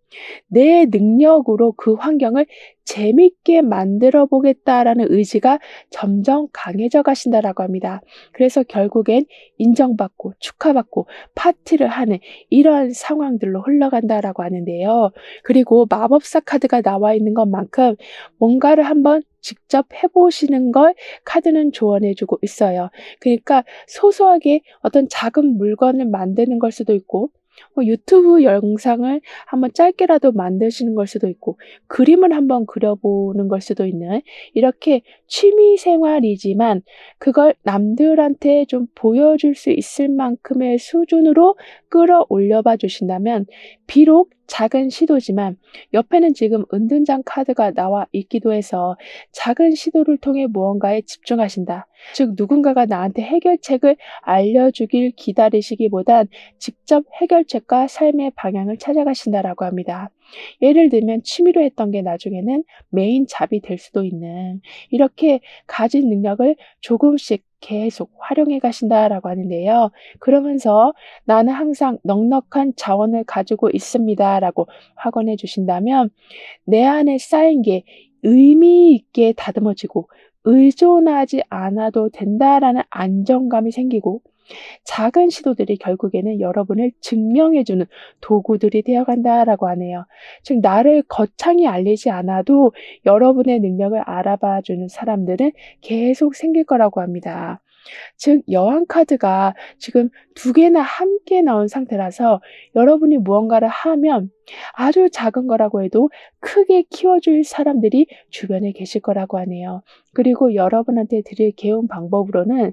내 능력으로 그 환경을 재밌게 만들어 보겠다라는 의지가 점점 강해져 가신다라고 합니다. 그래서 결국엔 인정받고 축하받고 파티를 하는 이러한 상황들로 흘러간다라고 하는데요. 그리고 마법사 카드가 나와 있는 것만큼 뭔가를 한번 직접 해보시는 걸 카드는 조언해주고 있어요. 그러니까 소소하게 어떤 작은 물건을 만드는 걸 수도 있고 유튜브 영상을 한번 짧게라도 만드시는 걸 수도 있고 그림을 한번 그려보는 걸 수도 있는 이렇게 취미 생활이지만 그걸 남들한테 좀 보여줄 수 있을 만큼의 수준으로 끌어올려 봐 주신다면 비록 작은 시도지만 옆에는 지금 은둔장 카드가 나와 있기도 해서 작은 시도를 통해 무언가에 집중하신다. 즉 누군가가 나한테 해결책을 알려주길 기다리시기보단 직접 해결책과 삶의 방향을 찾아가신다라고 합니다. 예를 들면 취미로 했던 게 나중에는 메인 잡이 될 수도 있는 이렇게 가진 능력을 조금씩 계속 활용해 가신다라고 하는데요. 그러면서 나는 항상 넉넉한 자원을 가지고 있습니다라고 확언해 주신다면 내 안에 쌓인 게 의미 있게 다듬어지고 의존하지 않아도 된다라는 안정감이 생기고 작은 시도들이 결국에는 여러분을 증명해 주는 도구들이 되어 간다라고 하네요. 즉 나를 거창히 알리지 않아도 여러분의 능력을 알아봐 주는 사람들은 계속 생길 거라고 합니다. 즉 여왕 카드가 지금 두 개나 함께 나온 상태라서 여러분이 무언가를 하면 아주 작은 거라고 해도 크게 키워줄 사람들이 주변에 계실 거라고 하네요. 그리고 여러분한테 드릴 개운 방법으로는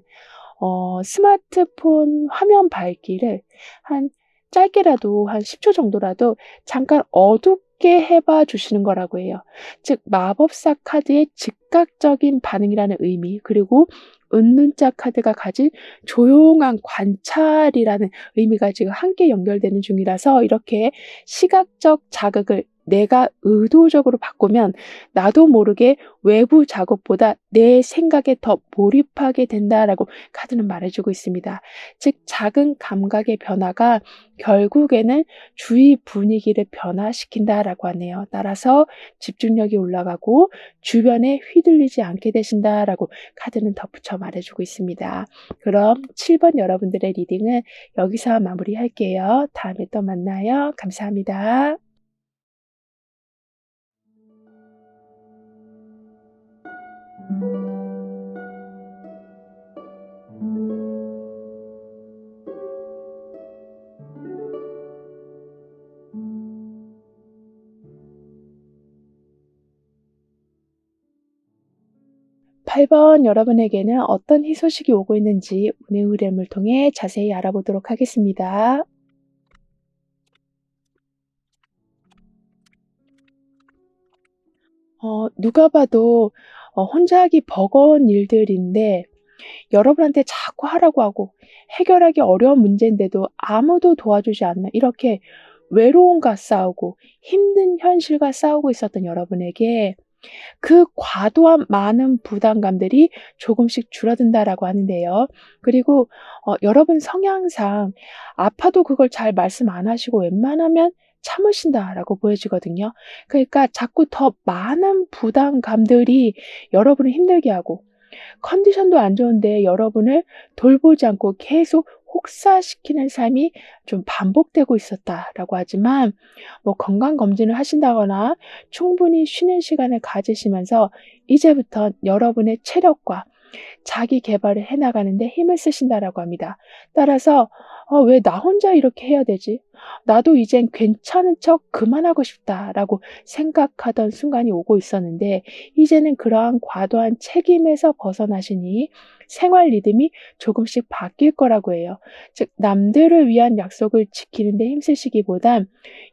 스마트폰 화면 밝기를 한 짧게라도 한 10초 정도라도 잠깐 어둡게 해 봐 주시는 거라고 해요. 즉 마법사 카드의 즉각적인 반응이라는 의미 그리고 은둔자 카드가 가진 조용한 관찰이라는 의미가 지금 함께 연결되는 중이라서 이렇게 시각적 자극을 내가 의도적으로 바꾸면 나도 모르게 외부 자극보다 내 생각에 더 몰입하게 된다라고 카드는 말해주고 있습니다. 즉 작은 감각의 변화가 결국에는 주위 분위기를 변화시킨다라고 하네요. 따라서 집중력이 올라가고 주변에 휘둘리지 않게 되신다라고 카드는 덧붙여 말해주고 있습니다. 그럼 7번 여러분들의 리딩은 여기서 마무리할게요. 다음에 또 만나요. 감사합니다. 8번 여러분에게는 어떤 희소식이 오고 있는지 운의 흐름을 통해 자세히 알아보도록 하겠습니다. 누가 봐도 혼자 하기 버거운 일들인데 여러분한테 자꾸 하라고 하고 해결하기 어려운 문제인데도 아무도 도와주지 않는, 이렇게 외로움과 싸우고 힘든 현실과 싸우고 있었던 여러분에게 그 과도한 많은 부담감들이 조금씩 줄어든다라고 하는데요. 그리고 여러분 성향상 아파도 그걸 잘 말씀 안 하시고 웬만하면 참으신다라고 보여지거든요. 그러니까 자꾸 더 많은 부담감들이 여러분을 힘들게 하고, 컨디션도 안 좋은데 여러분을 돌보지 않고 계속 혹사시키는 삶이 좀 반복되고 있었다라고 하지만, 뭐 건강 검진을 하신다거나 충분히 쉬는 시간을 가지시면서 이제부터 여러분의 체력과 자기 계발을 해 나가는데 힘을 쓰신다라고 합니다. 따라서 '왜 나 혼자 이렇게 해야 되지? 나도 이젠 괜찮은 척 그만하고 싶다.'라고 생각하던 순간이 오고 있었는데, 이제는 그러한 과도한 책임에서 벗어나시니 생활 리듬이 조금씩 바뀔 거라고 해요. 즉 남들을 위한 약속을 지키는 데 힘쓰시기보단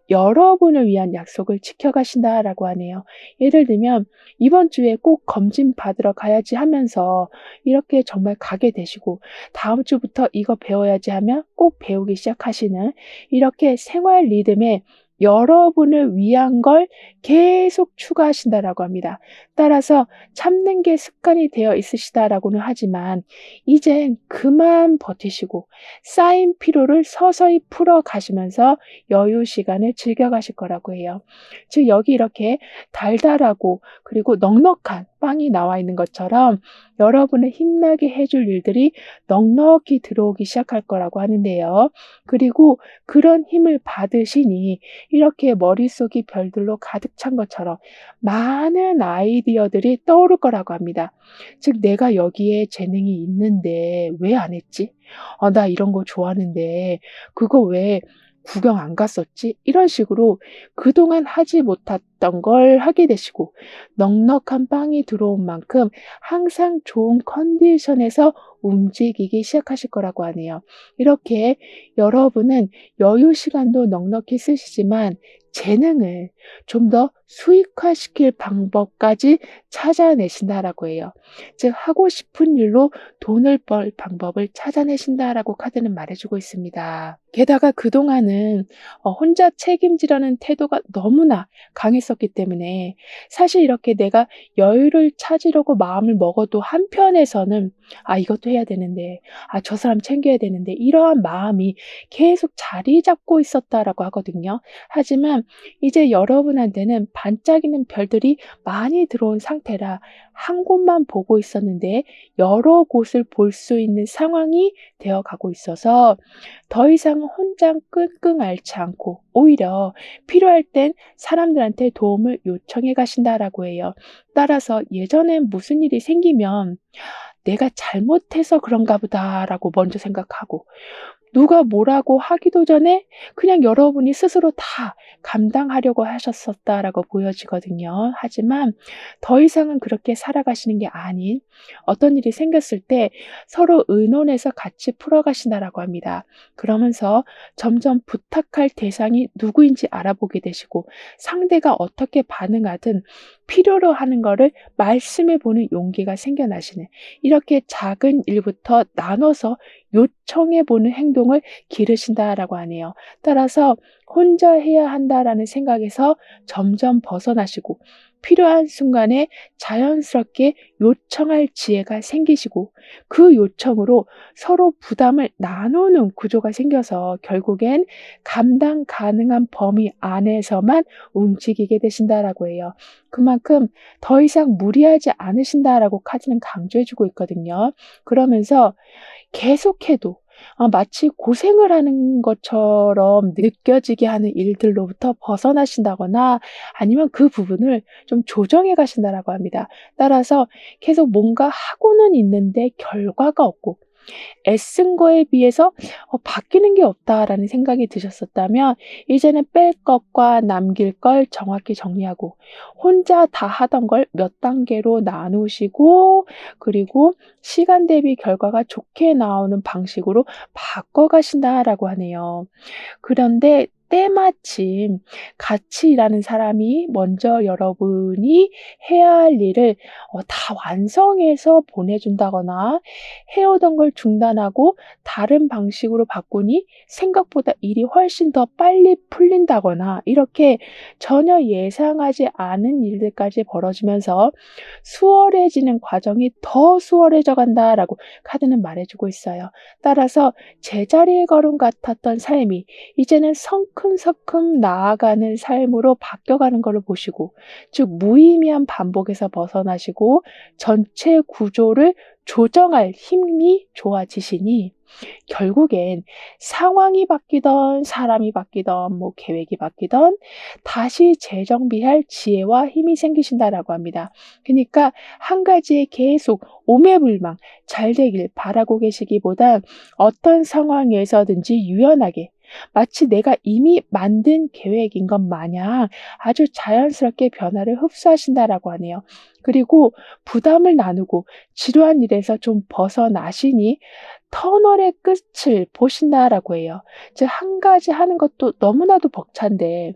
여러분을 위한 약속을 지켜가신다라고 하네요. 예를 들면 이번 주에 꼭 검진 받으러 가야지 하면서 이렇게 정말 가게 되시고, 다음 주부터 이거 배워야지 하면 꼭 배우기 시작하시는, 이렇게 생활 리듬에 여러분을 위한 걸 계속 추가하신다라고 합니다. 따라서 참는 게 습관이 되어 있으시다라고는 하지만 이젠 그만 버티시고 쌓인 피로를 서서히 풀어 가시면서 여유 시간을 즐겨 가실 거라고 해요. 즉 여기 이렇게 달달하고 그리고 넉넉한 빵이 나와 있는 것처럼 여러분을 힘나게 해줄 일들이 넉넉히 들어오기 시작할 거라고 하는데요. 그리고 그런 힘을 받으시니 이렇게 머릿속이 별들로 가득 찬 것처럼 많은 아이디어들이 떠오를 거라고 합니다. 즉 '내가 여기에 재능이 있는데 왜 안 했지? 나 이런 거 좋아하는데 그거 왜 구경 안 갔었지?' 이런 식으로 그동안 하지 못했던 걸 하게 되시고, 넉넉한 빵이 들어온 만큼 항상 좋은 컨디션에서 움직이기 시작하실 거라고 하네요. 이렇게 여러분은 여유 시간도 넉넉히 쓰시지만 재능을 좀 더 수익화시킬 방법까지 찾아내신다라고 해요. 즉 하고 싶은 일로 돈을 벌 방법을 찾아내신다라고 카드는 말해 주고 있습니다. 게다가 그동안은 혼자 책임지려는 태도가 너무나 강했었기 때문에 사실 이렇게 내가 여유를 찾으려고 마음을 먹어도 한편에서는 '아 이것도 해야 되는데. 아 저 사람 챙겨야 되는데.' 이러한 마음이 계속 자리 잡고 있었다라고 하거든요. 하지만 이제 여러분한테는 반짝이는 별들이 많이 들어온 상태라 한 곳만 보고 있었는데 여러 곳을 볼 수 있는 상황이 되어 가고 있어서 더 이상 혼자 끙끙 앓지 않고 오히려 필요할 땐 사람들한테 도움을 요청해 가신다라고 해요. 따라서 예전엔 무슨 일이 생기면 '내가 잘못해서 그런가 보다.'라고 먼저 생각하고, 누가 뭐라고 하기도 전에 그냥 여러분이 스스로 다 감당하려고 하셨었다라고 보여지거든요. 하지만 더 이상은 그렇게 살아가시는 게 아닌, 어떤 일이 생겼을 때 서로 의논해서 같이 풀어가신다라고 합니다. 그러면서 점점 부탁할 대상이 누구인지 알아보게 되시고, 상대가 어떻게 반응하든 필요로 하는 거를 말씀해 보는 용기가 생겨나시는, 이렇게 작은 일부터 나눠서 요청해 보는 행동을 기르신다라고 하네요. 따라서 '혼자 해야 한다.'라는 생각에서 점점 벗어나시고 필요한 순간에 자연스럽게 요청할 지혜가 생기시고, 그 요청으로 서로 부담을 나누는 구조가 생겨서 결국엔 감당 가능한 범위 안에서만 움직이게 되신다라고 해요. 그만큼 더 이상 무리하지 않으신다라고 카드는 강조해 주고 있거든요. 그러면서 계속해도 마치 고생을 하는 것처럼 느껴지게 하는 일들로부터 벗어나신다거나 아니면 그 부분을 좀 조정해 가신다라고 합니다. 따라서 계속 뭔가 하고는 있는데 결과가 없고 애쓴 거에 비해서 바뀌는 게 없다라는 생각이 드셨었다면 이제는 뺄 것과 남길 걸 정확히 정리하고 혼자 다 하던 걸 몇 단계로 나누시고 그리고 시간 대비 결과가 좋게 나오는 방식으로 바꿔 가신다라고 하네요. 그런데 때마침 같이 일하는 사람이 먼저 여러분이 해야 할 일을 다 완성해서 보내준다거나 해오던 걸 중단하고 다른 방식으로 바꾸니 생각보다 일이 훨씬 더 빨리 풀린다거나 이렇게 전혀 예상하지 않은 일들까지 벌어지면서 수월해지는 과정이 더 수월해져 간다라고 카드는 말해주고 있어요. 따라서 제자리의 걸음 같았던 삶이 이제는 성큼성큼 나아가는 삶으로 바뀌어가는 것을 보시고 즉 무의미한 반복에서 벗어나시고 전체 구조를 조정할 힘이 좋아지시니 결국엔 상황이 바뀌던 사람이 바뀌던 계획이 바뀌던 다시 재정비할 지혜와 힘이 생기신다라고 합니다. 그러니까 한 가지에 계속 오매불망 잘 되길 바라고 계시기보단 어떤 상황에서든지 유연하게 마치 내가 이미 만든 계획인 것 마냥 아주 자연스럽게 변화를 흡수하신다라고 하네요. 그리고 부담을 나누고 지루한 일에서 좀 벗어나시니 터널의 끝을 보신다라고 해요. 즉 한 가지 하는 것도 너무나도 벅찬데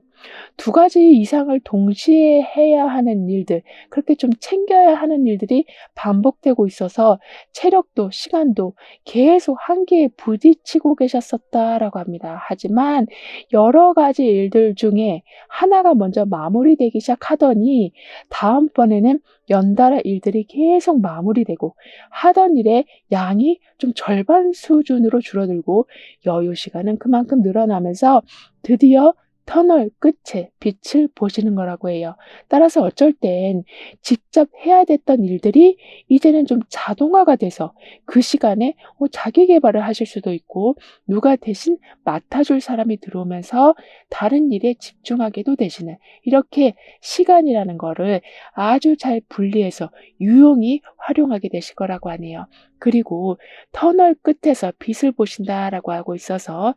두 가지 이상을 동시에 해야 하는 일들, 그렇게 좀 챙겨야 하는 일들이 반복되고 있어서 체력도 시간도 계속 한계에 부딪히고 계셨었다라고 합니다. 하지만 여러 가지 일들 중에 하나가 먼저 마무리되기 시작하더니 다음번에는 연달아 일들이 계속 마무리되고 하던 일의 양이 좀 절반 수준으로 줄어들고 여유 시간은 그만큼 늘어나면서 드디어 터널 끝에 빛을 보시는 거라고 해요. 따라서 어쩔 땐 직접 해야 됐던 일들이 이제는 좀 자동화가 돼서 그 시간에 자기 개발을 하실 수도 있고 누가 대신 맡아줄 사람이 들어오면서 다른 일에 집중하게도 되시는 이렇게 시간이라는 거를 아주 잘 분리해서 유용히 활용하게 되실 거라고 하네요. 그리고 터널 끝에서 빛을 보신다라고 하고 있어서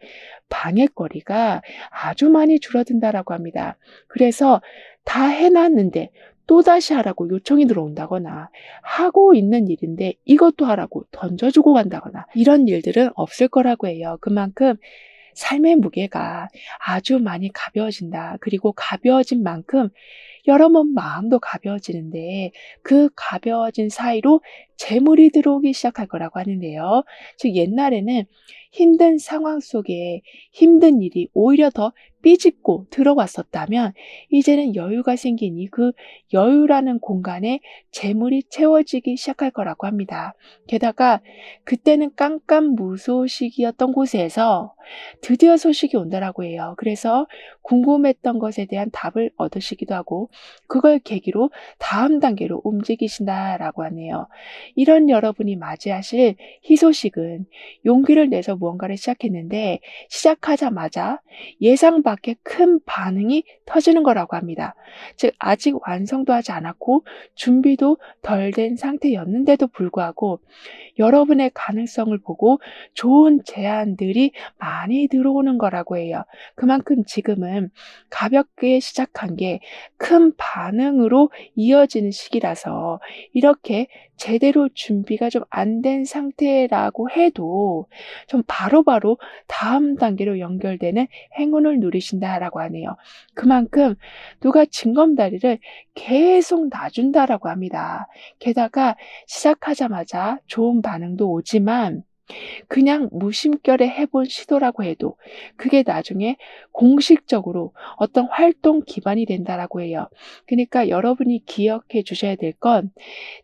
방해거리가 아주 많이 줄어든다라고 합니다. 그래서 다 해놨는데 또다시 하라고 요청이 들어온다거나 하고 있는 일인데 이것도 하라고 던져주고 간다거나 이런 일들은 없을 거라고 해요. 그만큼 삶의 무게가 아주 많이 가벼워진다. 그리고 가벼워진 만큼 여러분 마음도 가벼워지는데 그 가벼워진 사이로 재물이 들어오기 시작할 거라고 하는데요. 즉 옛날에는 힘든 상황 속에 힘든 일이 오히려 더 삐짓고 들어왔었다면 이제는 여유가 생기니 그 여유라는 공간에 재물이 채워지기 시작할 거라고 합니다. 게다가 그때는 깜깜무소식이었던 곳에서 드디어 소식이 온다라고 해요. 그래서 궁금했던 것에 대한 답을 얻으시기도 하고 그걸 계기로 다음 단계로 움직이신다라고 하네요. 이런 여러분이 맞이하실 희소식은 용기를 내서 무언가를 시작했는데 시작하자마자 예상 밖의 큰 반응이 터지는 거라고 합니다. 즉 아직 완성도 하지 않았고 준비도 덜 된 상태였는데도 불구하고 여러분의 가능성을 보고 좋은 제안들이 많이 들어오는 거라고 해요. 그만큼 지금은 가볍게 시작한 게 큰 반응으로 이어지는 시기라서 이렇게 제대로 준비가 좀 안 된 상태라고 해도 좀 바로바로 다음 단계로 연결되는 행운을 누리신다라고 하네요. 그만큼 누가 징검다리를 계속 놔준다라고 합니다. 게다가 시작하자마자 좋은 반응도 오지만 그냥 무심결에 해본 시도라고 해도 그게 나중에 공식적으로 어떤 활동 기반이 된다라고 해요. 그러니까 여러분이 기억해 주셔야 될 건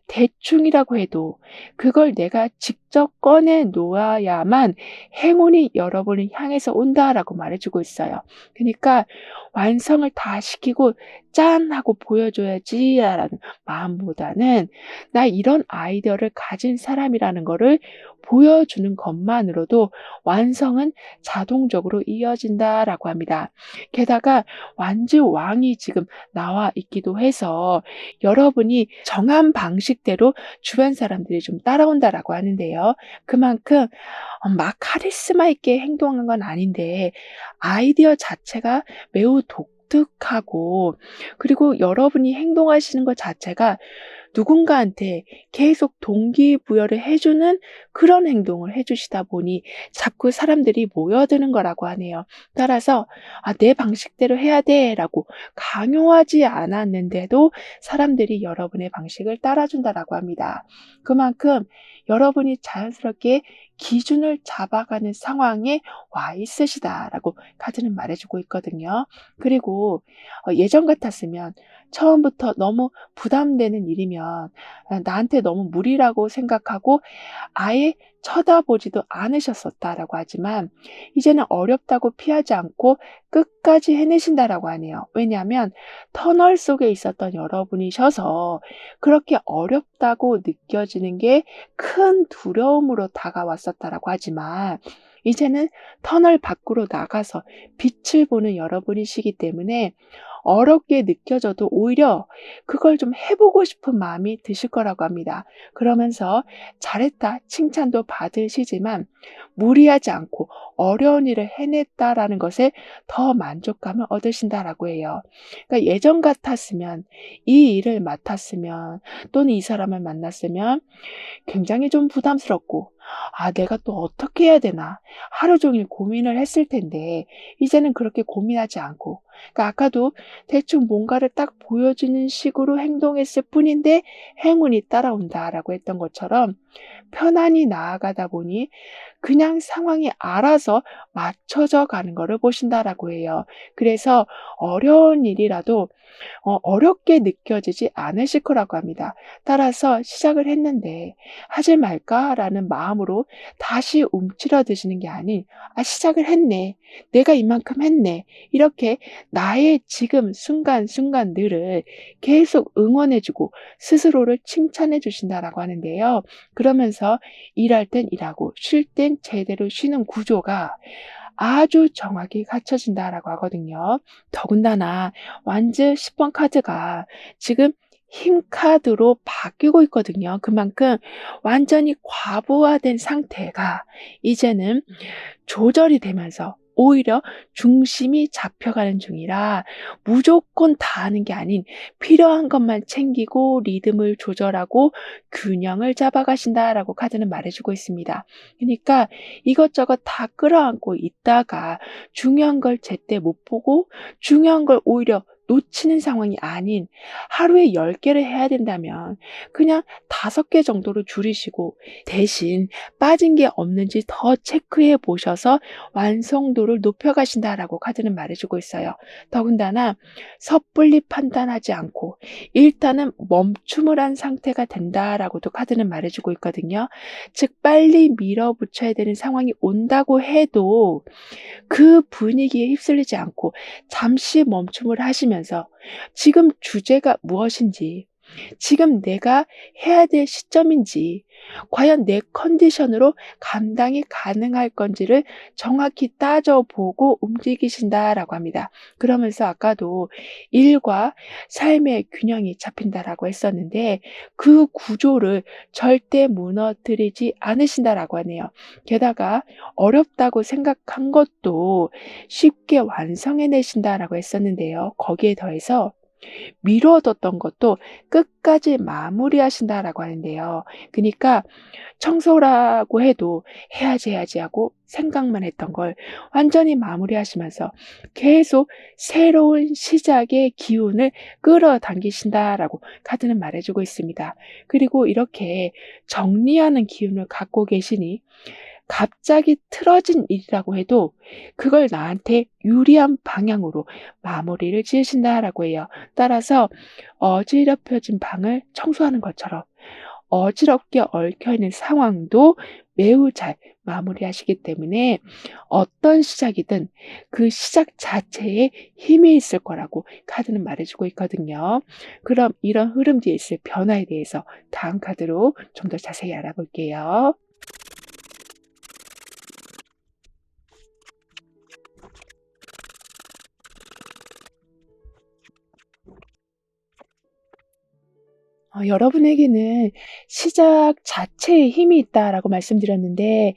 대충이라고 해도 그걸 내가 직접 꺼내 놓아야만 행운이 여러분을 향해서 온다라고 말해주고 있어요. 그러니까 완성을 다 시키고 짠 하고 보여줘야지라는 마음보다는 나 이런 아이디어를 가진 사람이라는 거를 보여주는 것만으로도 완성은 자동적으로 이어진다라고 합니다. 게다가 완주왕이 지금 나와 있기도 해서 여러분이 정한 방식대로 주변 사람들이 좀 따라온다라고 하는데요. 있는데요. 그만큼 막 카리스마 있게 행동한 건 아닌데 아이디어 자체가 매우 독특하고, 그리고 여러분이 행동하시는 것 자체가 누군가한테 계속 동기부여를 해 주는 그런 행동을 해 주시다 보니 자꾸 사람들이 모여드는 거라고 하네요. 따라서 "아 내 방식대로 해야 돼."라고 강요하지 않았는데도 사람들이 여러분의 방식을 따라준다라고 합니다. 그만큼 여러분이 자연스럽게 기준을 잡아가는 상황에 와 있으시다라고 카드는 말해 주고 있거든요. 그리고 예전 같았으면 처음부터 너무 부담되는 일이면 나한테 너무 무리라고 생각하고 아예 쳐다보지도 않으셨었다라고 하지만, 이제는 어렵다고 피하지 않고 끝까지 해내신다라고 하네요. 왜냐하면 터널 속에 있었던 여러분이셔서 그렇게 어렵다고 느껴지는 게 큰 두려움으로 다가왔었다라고 하지만, 이제는 터널 밖으로 나가서 빛을 보는 여러분이시기 때문에 어렵게 느껴져도 오히려 그걸 좀 해 보고 싶은 마음이 드실 거라고 합니다. 그러면서 "잘했다." 칭찬도 받으시지만 무리하지 않고 어려운 일을 해냈다라는 것에 더 만족감을 얻으신다라고 해요. 그러니까 예전 같았으면, 이 일을 맡았으면 또는 이 사람을 만났으면 굉장히 좀 부담스럽고 '아 내가 또 어떻게 해야 되나.' 하루 종일 고민을 했을 텐데, 이제는 그렇게 고민하지 않고, 그러니까 아까도 대충 뭔가를 딱 보여주는 식으로 행동했을 뿐인데 '행운이 따라온다.'라고 했던 것처럼 편안히 나아가다 보니 그냥 상황이 알아서 맞춰져 가는 거를 보신다라고 해요. 그래서 어려운 일이라도 어렵게 느껴지지 않으실 거라고 합니다. 따라서 시작을 했는데 '하지 말까?'라는 마음으로 다시 움츠러드시는 게 아닌 '아 시작을 했네. 내가 이만큼 했네.' 이렇게 나의 지금 순간순간들을 계속 응원해 주고 스스로를 칭찬해 주신다라고 하는데요. 그러면서 일할 땐 일하고 쉴 땐 제대로 쉬는 구조가 아주 정확히 갖춰진다라고 하거든요. 더군다나 완즈 10번 카드가 지금 힘 카드로 바뀌고 있거든요. 그만큼 완전히 과부하된 상태가 이제는 조절이 되면서 오히려 중심이 잡혀가는 중이라, 무조건 다 하는 게 아닌 필요한 것만 챙기고 리듬을 조절하고 균형을 잡아가신다라고 카드는 말해 주고 있습니다. 그러니까 이것저것 다 끌어안고 있다가 중요한 걸 제때 못 보고 중요한 걸 오히려 놓치는 상황이 아닌, 하루에 10 개를 해야 된다면 그냥 5개 정도로 줄이시고 대신 빠진 게 없는지 더 체크해 보셔서 완성도를 높여 가신다라고 카드는 말해 주고 있어요. 더군다나 섣불리 판단하지 않고 일단은 멈춤을 한 상태가 된다라고도 카드는 말해 주고 있거든요. 즉 빨리 밀어붙여야 되는 상황이 온다고 해도 그 분위기에 휩쓸리지 않고 잠시 멈춤을 하시면서 지금 주제가 무엇인지, 지금 내가 해야 될 시점인지, 과연 내 컨디션으로 감당이 가능할 건지를 정확히 따져보고 움직이신다라고 합니다. 그러면서 아까도 일과 삶의 균형이 잡힌다라고 했었는데 그 구조를 절대 무너뜨리지 않으신다라고 하네요. 게다가 어렵다고 생각한 것도 쉽게 완성해내신다라고 했었는데요. 거기에 더해서 미뤄뒀던 것도 끝까지 마무리하신다라고 하는데요. 그니까 청소라고 해도 '해야지, 해야지.' 하고 생각만 했던 걸 완전히 마무리하시면서 계속 새로운 시작의 기운을 끌어당기신다라고 카드는 말해 주고 있습니다. 그리고 이렇게 정리하는 기운을 갖고 계시니 갑자기 틀어진 일이라고 해도 그걸 나한테 유리한 방향으로 마무리를 지으신다라고 해요. 따라서 어지럽혀진 방을 청소하는 것처럼 어지럽게 얽혀 있는 상황도 매우 잘 마무리하시기 때문에 어떤 시작이든 그 시작 자체에 힘이 있을 거라고 카드는 말해 주고 있거든요. 그럼 이런 흐름 뒤에 있을 변화에 대해서 다음 카드로 좀 더 자세히 알아볼게요. 여러분에게는 시작 자체에 힘이 있다라고 말씀드렸는데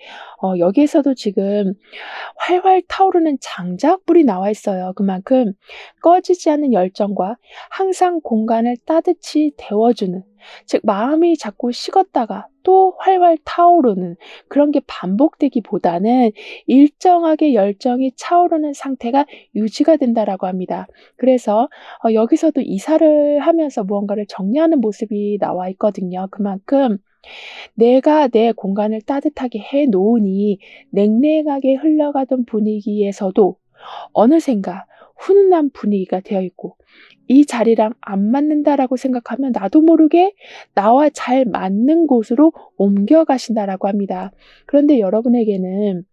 여기에서도 지금 활활 타오르는 장작불이 나와 있어요. 그만큼 꺼지지 않는 열정과 항상 공간을 따뜻이 데워주는, 즉 마음이 자꾸 식었다가 또 활활 타오르는 그런 게 반복되기보다는 일정하게 열정이 차오르는 상태가 유지가 된다라고 합니다. 그래서 여기서도 이사를 하면서 무언가를 정리하는 모습이 나와 있거든요. 그만큼 내가 내 공간을 따뜻하게 해 놓으니 냉랭하게 흘러가던 분위기에서도 어느샌가 훈훈한 분위기가 되어 있고, '이 자리랑 안 맞는다.'라고 생각하면 나도 모르게 나와 잘 맞는 곳으로 옮겨가신다라고 합니다. 그런데 여러분에게는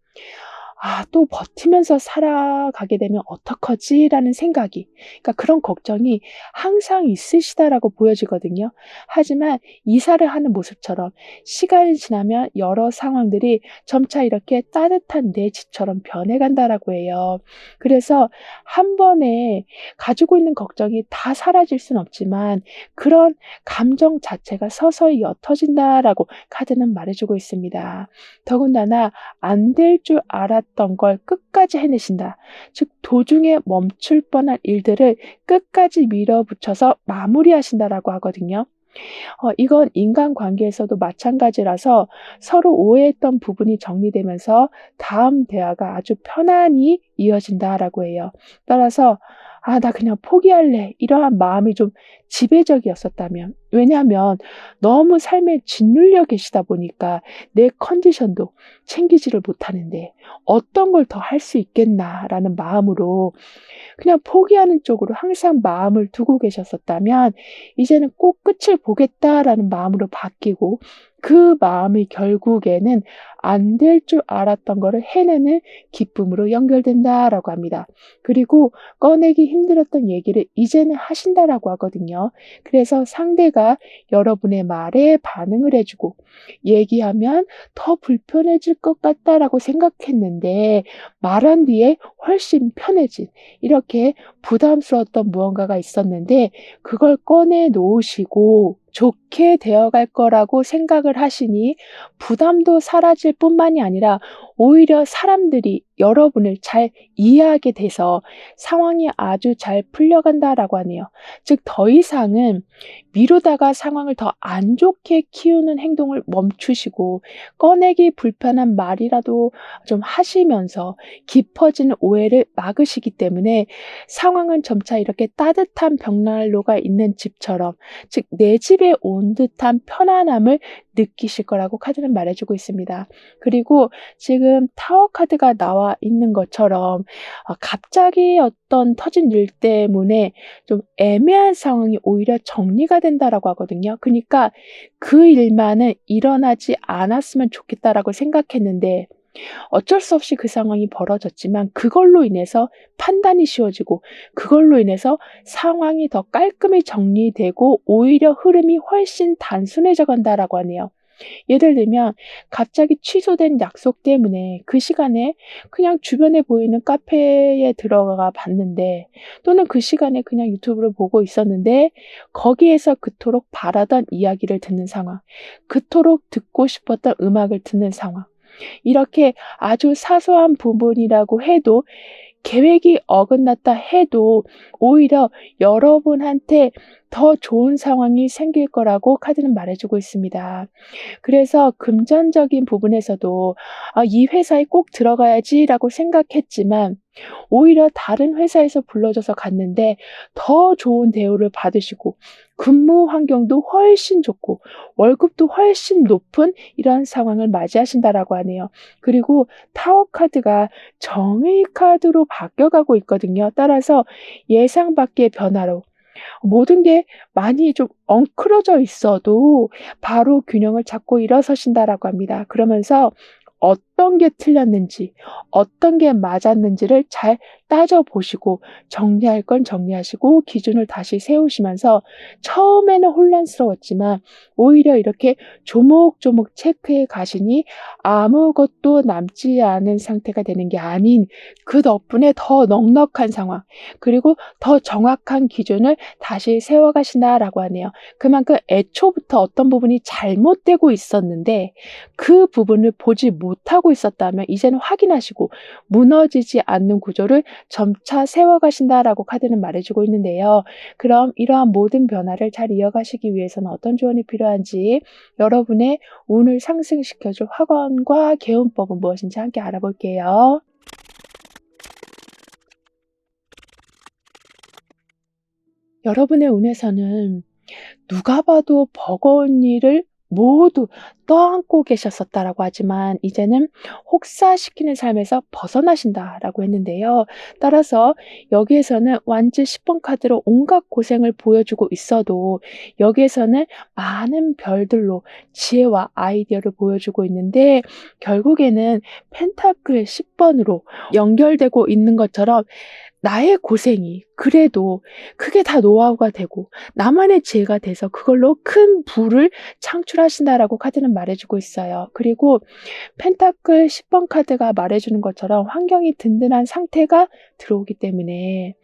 '아 또 버티면서 살아가게 되면 어떡하지?'라는 생각이, 그러니까 그런 걱정이 항상 있으시다라고 보여지거든요. 하지만 이사를 하는 모습처럼 시간이 지나면 여러 상황들이 점차 이렇게 따뜻한 내 집처럼 변해간다라고 해요. 그래서 한 번에 가지고 있는 걱정이 다 사라질 순 없지만 그런 감정 자체가 서서히 옅어진다라고 카드는 말해 주고 있습니다. 더군다나 안 될 줄 알았던 걸 끝까지 해내신다. 즉 도중에 멈출 뻔한 일들을 끝까지 밀어붙여서 마무리하신다라고 하거든요. 이건 인간관계에서도 마찬가지라서 서로 오해했던 부분이 정리되면서 다음 대화가 아주 편안히 이어진다라고 해요. 따라서 '아 나 그냥 포기할래.' 이러한 마음이 좀 지배적이었었다면, 왜냐하면 너무 삶에 짓눌려 계시다 보니까 내 컨디션도 챙기지를 못하는데 '어떤 걸 더 할 수 있겠나.'라는 마음으로 그냥 포기하는 쪽으로 항상 마음을 두고 계셨었다면, 이제는 '꼭 끝을 보겠다.'라는 마음으로 바뀌고, 그 마음이 결국에는 안 될 줄 알았던 거를 해내는 기쁨으로 연결된다라고 합니다. 그리고 꺼내기 힘들었던 얘기를 이제는 하신다라고 하거든요. 그래서 상대가 여러분의 말에 반응을 해 주고, 얘기하면 더 불편해질 것 같다라고 생각했는데 말한 뒤에 훨씬 편해진, 이렇게 부담스러웠던 무언가가 있었는데 그걸 꺼내 놓으시고 좋게 되어갈 거라고 생각을 하시니 부담도 사라질 뿐만이 아니라 오히려 사람들이 여러분을 잘 이해하게 돼서 상황이 아주 잘 풀려간다라고 하네요. 즉 더 이상은 미루다가 상황을 더 안 좋게 키우는 행동을 멈추시고 꺼내기 불편한 말이라도 좀 하시면서 깊어지는 오해를 막으시기 때문에 상황은 점차 이렇게 따뜻한 벽난로가 있는 집처럼, 즉 내 집에 온 듯한 편안함을 느끼실 거라고 카드는 말해 주고 있습니다. 그리고 지금 타워 카드가 나와 있는 것처럼 갑자기 어떤 터진 일 때문에 좀 애매한 상황이 오히려 정리가 된다라고 하거든요. 그니까 '그 일만은 일어나지 않았으면 좋겠다.'라고 생각했는데 어쩔 수 없이 그 상황이 벌어졌지만 그걸로 인해서 판단이 쉬워지고, 그걸로 인해서 상황이 더 깔끔히 정리되고 오히려 흐름이 훨씬 단순해져 간다라고 하네요. 예를 들면 갑자기 취소된 약속 때문에 그 시간에 그냥 주변에 보이는 카페에 들어가 봤는데, 또는 그 시간에 그냥 유튜브를 보고 있었는데 거기에서 그토록 바라던 이야기를 듣는 상황, 그토록 듣고 싶었던 음악을 듣는 상황, 이렇게 아주 사소한 부분이라고 해도, 계획이 어긋났다 해도 오히려 여러분한테 더 좋은 상황이 생길 거라고 카드는 말해 주고 있습니다. 그래서 금전적인 부분에서도 '아 이 회사에 꼭 들어가야지.'라고 생각했지만 오히려 다른 회사에서 불러줘서 갔는데 더 좋은 대우를 받으시고 근무 환경도 훨씬 좋고 월급도 훨씬 높은 이런 상황을 맞이하신다라고 하네요. 그리고 타워 카드가 정의 카드로 바뀌어가고 있거든요. 따라서 예상 밖의 변화로 모든 게 많이 좀 엉클어져 있어도 바로 균형을 잡고 일어서신다라고 합니다. 그러면서 어떤 게 틀렸는지, 어떤 게 맞았는지를 잘 따져보시고 정리할 건 정리하시고 기준을 다시 세우시면서 처음에는 혼란스러웠지만 오히려 이렇게 조목조목 체크해 가시니 아무것도 남지 않은 상태가 되는 게 아닌 그 덕분에 더 넉넉한 상황 그리고 더 정확한 기준을 다시 세워가신다라고 하네요. 그만큼 애초부터 어떤 부분이 잘못되고 있었는데 그 부분을 보지 못하고 있었다면 이제는 확인하시고 무너지지 않는 구조를 점차 세워가신다라고 카드는 말해주고 있는데요. 그럼 이러한 모든 변화를 잘 이어가시기 위해서는 어떤 조언이 필요한지 여러분의 운을 상승시켜줄 학원과 개운법은 무엇인지 함께 알아볼게요. 여러분의 운에서는 누가 봐도 버거운 일을 모두 떠안고 계셨었다라고 하지만 이제는 혹사시키는 삶에서 벗어나신다라고 했는데요. 따라서 여기에서는 완즈 10번 카드로 온갖 고생을 보여주고 있어도 여기에서는 많은 별들로 지혜와 아이디어를 보여주고 있는데 결국에는 펜타클 10번으로 연결되고 있는 것처럼 나의 고생이 그래도 그게 다 노하우가 되고 나만의 지혜가 돼서 그걸로 큰 부를 창출하신다라고 카드는 말해주고 있어요. 그리고 펜타클 10번 카드가 말해주는 것처럼 환경이 든든한 상태가 들어오기 때문에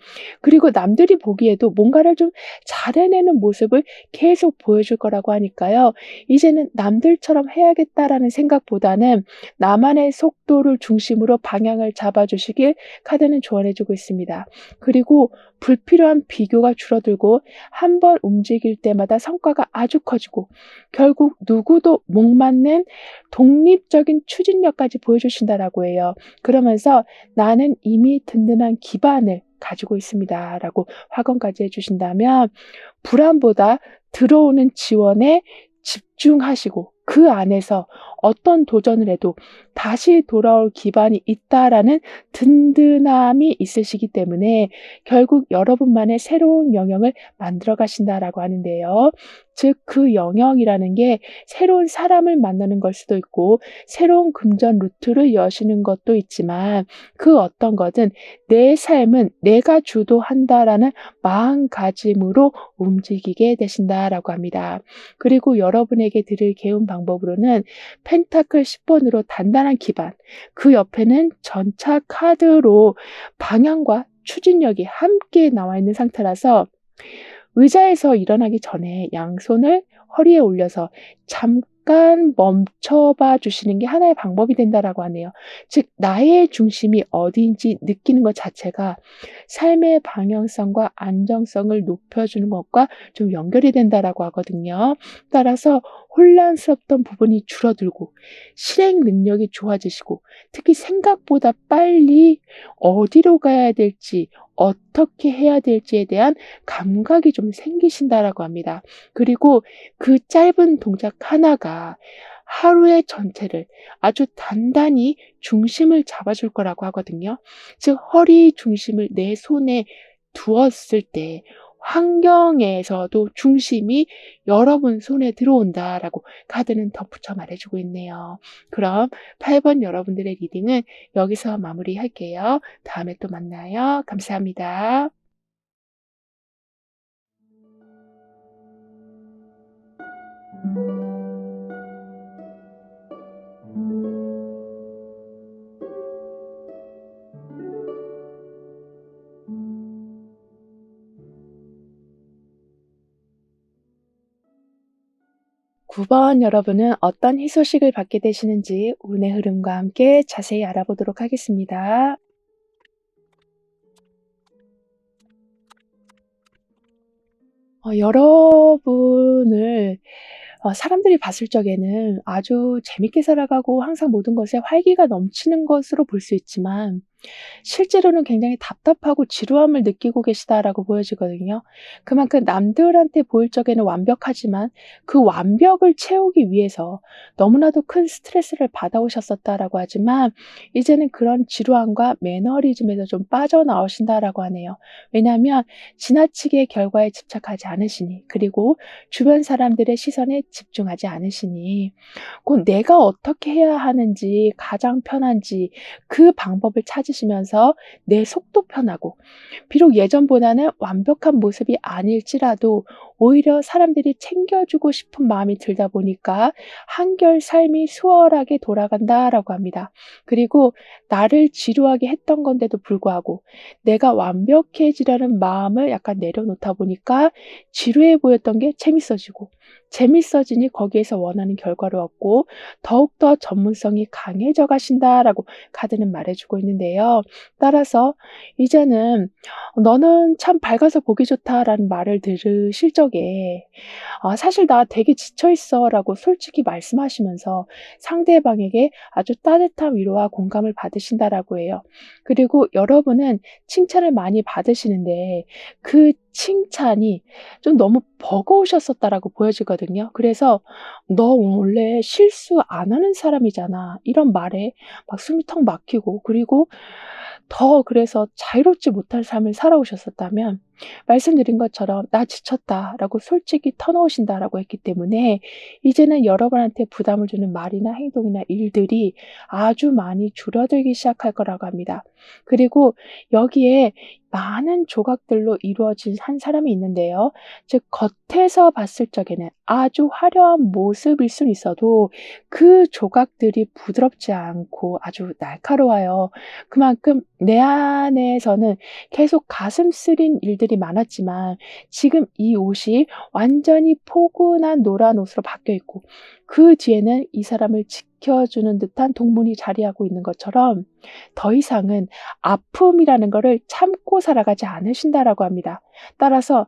그리고 남들이 보기에도 뭔가를 좀 잘해내는 모습을 계속 보여줄 거라고 하니까요. 이제는 남들처럼 해야겠다라는 생각보다는 나만의 속도를 중심으로 방향을 잡아주시길 카드는 조언해주고 있습니다. 그리고 불필요한 비교가 줄어들고 한 번 움직일 때마다 성과가 아주 커지고 결국 누구도 못 맞는 독립적인 추진력까지 보여주신다라고 해요. 그러면서 나는 이미 든든한 기반을 가지고 있습니다라고 확언까지 해주신다면 불안보다 들어오는 지원에 집중하시고 그 안에서 어떤 도전을 해도 다시 돌아올 기반이 있다라는 든든함이 있으시기 때문에 결국 여러분만의 새로운 영역을 만들어 가신다라고 하는데요. 즉 그 영역이라는 게 새로운 사람을 만나는 걸 수도 있고 새로운 금전 루트를 여시는 것도 있지만 그 어떤 거든 내 삶은 내가 주도한다라는 마음가짐으로 움직이게 되신다라고 합니다. 그리고 여러분에게 드릴 개운 방법으로는 펜타클 10번으로 단단한 기반, 그 옆에는 전차 카드로 방향과 추진력이 함께 나와 있는 상태라서 의자에서 일어나기 전에 양손을 허리에 올려서 잠깐 멈춰봐 주시는 게 하나의 방법이 된다라고 하네요. 즉 나의 중심이 어디인지 느끼는 것 자체가 삶의 방향성과 안정성을 높여주는 것과 좀 연결이 된다라고 하거든요. 따라서 혼란스럽던 부분이 줄어들고 실행 능력이 좋아지시고 특히 생각보다 빨리 어디로 가야 될지 어떻게 해야 될지에 대한 감각이 좀 생기신다라고 합니다. 그리고 그 짧은 동작 하나가 하루의 전체를 아주 단단히 중심을 잡아줄 거라고 하거든요. 즉 허리 중심을 내 손에 두었을 때 환경에서도 중심이 여러분 손에 들어온다라고 카드는 덧붙여 말해주고 있네요. 그럼 8번 여러분들의 리딩은 여기서 마무리할게요. 다음에 또 만나요. 감사합니다. 9번 여러분은 어떤 희소식을 받게 되시는지 운의 흐름과 함께 자세히 알아보도록 하겠습니다. 여러분을 사람들이 봤을 적에는 아주 재밌게 살아가고 항상 모든 것에 활기가 넘치는 것으로 볼 수 있지만 실제로는 굉장히 답답하고 지루함을 느끼고 계시다라고 보여지거든요. 그만큼 남들한테 보일 적에는 완벽하지만 그 완벽을 채우기 위해서 너무나도 큰 스트레스를 받아오셨었다라고 하지만 이제는 그런 지루함과 매너리즘에서 좀 빠져나오신다라고 하네요. 왜냐하면 지나치게 결과에 집착하지 않으시니 그리고 주변 사람들의 시선에 집중하지 않으시니 곧 내가 어떻게 해야 하는지 가장 편한지 그 방법을 찾으 빨라지시면서 내 속도 편하고 비록 예전보다는 완벽한 모습이 아닐지라도 오히려 사람들이 챙겨주고 싶은 마음이 들다 보니까 한결 삶이 수월하게 돌아간다라고 합니다. 그리고 나를 지루하게 했던 건데도 불구하고 내가 완벽해지려는 마음을 약간 내려놓다 보니까 지루해 보였던 게 재밌어지고 재밌어지니 거기에서 원하는 결과를 얻고 더욱더 전문성이 강해져 가신다라고 카드는 말해주고 있는데요. 따라서 이제는 "너는 참 밝아서 보기 좋다."라는 말을 들으실 적에 "사실 나 되게 지쳐 있어."라고 솔직히 말씀하시면서 상대방에게 아주 따뜻한 위로와 공감을 받으신다라고 해요. 그리고 여러분은 칭찬을 많이 받으시는데 그 칭찬이 좀 너무 버거우셨었다라고 보여지거든요. 그래서 "너 원래 실수 안 하는 사람이잖아." 이런 말에 막 숨이 턱 막히고 그리고 더 그래서 자유롭지 못한 삶을 살아오셨었다면 말씀드린 것처럼 "나 지쳤다."라고 솔직히 터놓으신다라고 했기 때문에 이제는 여러분한테 부담을 주는 말이나 행동이나 일들이 아주 많이 줄어들기 시작할 거라고 합니다. 그리고 여기에 많은 조각들로 이루어진 한 사람이 있는데요. 즉 겉에서 봤을 적에는 아주 화려한 모습일 수는 있어도 그 조각들이 부드럽지 않고 아주 날카로워요. 그만큼 내 안에서는 계속 가슴 쓰린 일들이 많았지만 지금 이 옷이 완전히 포근한 노란 옷으로 바뀌어 있고 그 뒤에는 이 사람을 지켜주는 듯한 동물이 자리하고 있는 것처럼 더 이상은 아픔이라는 거를 참고 살아가지 않으신다라고 합니다. 따라서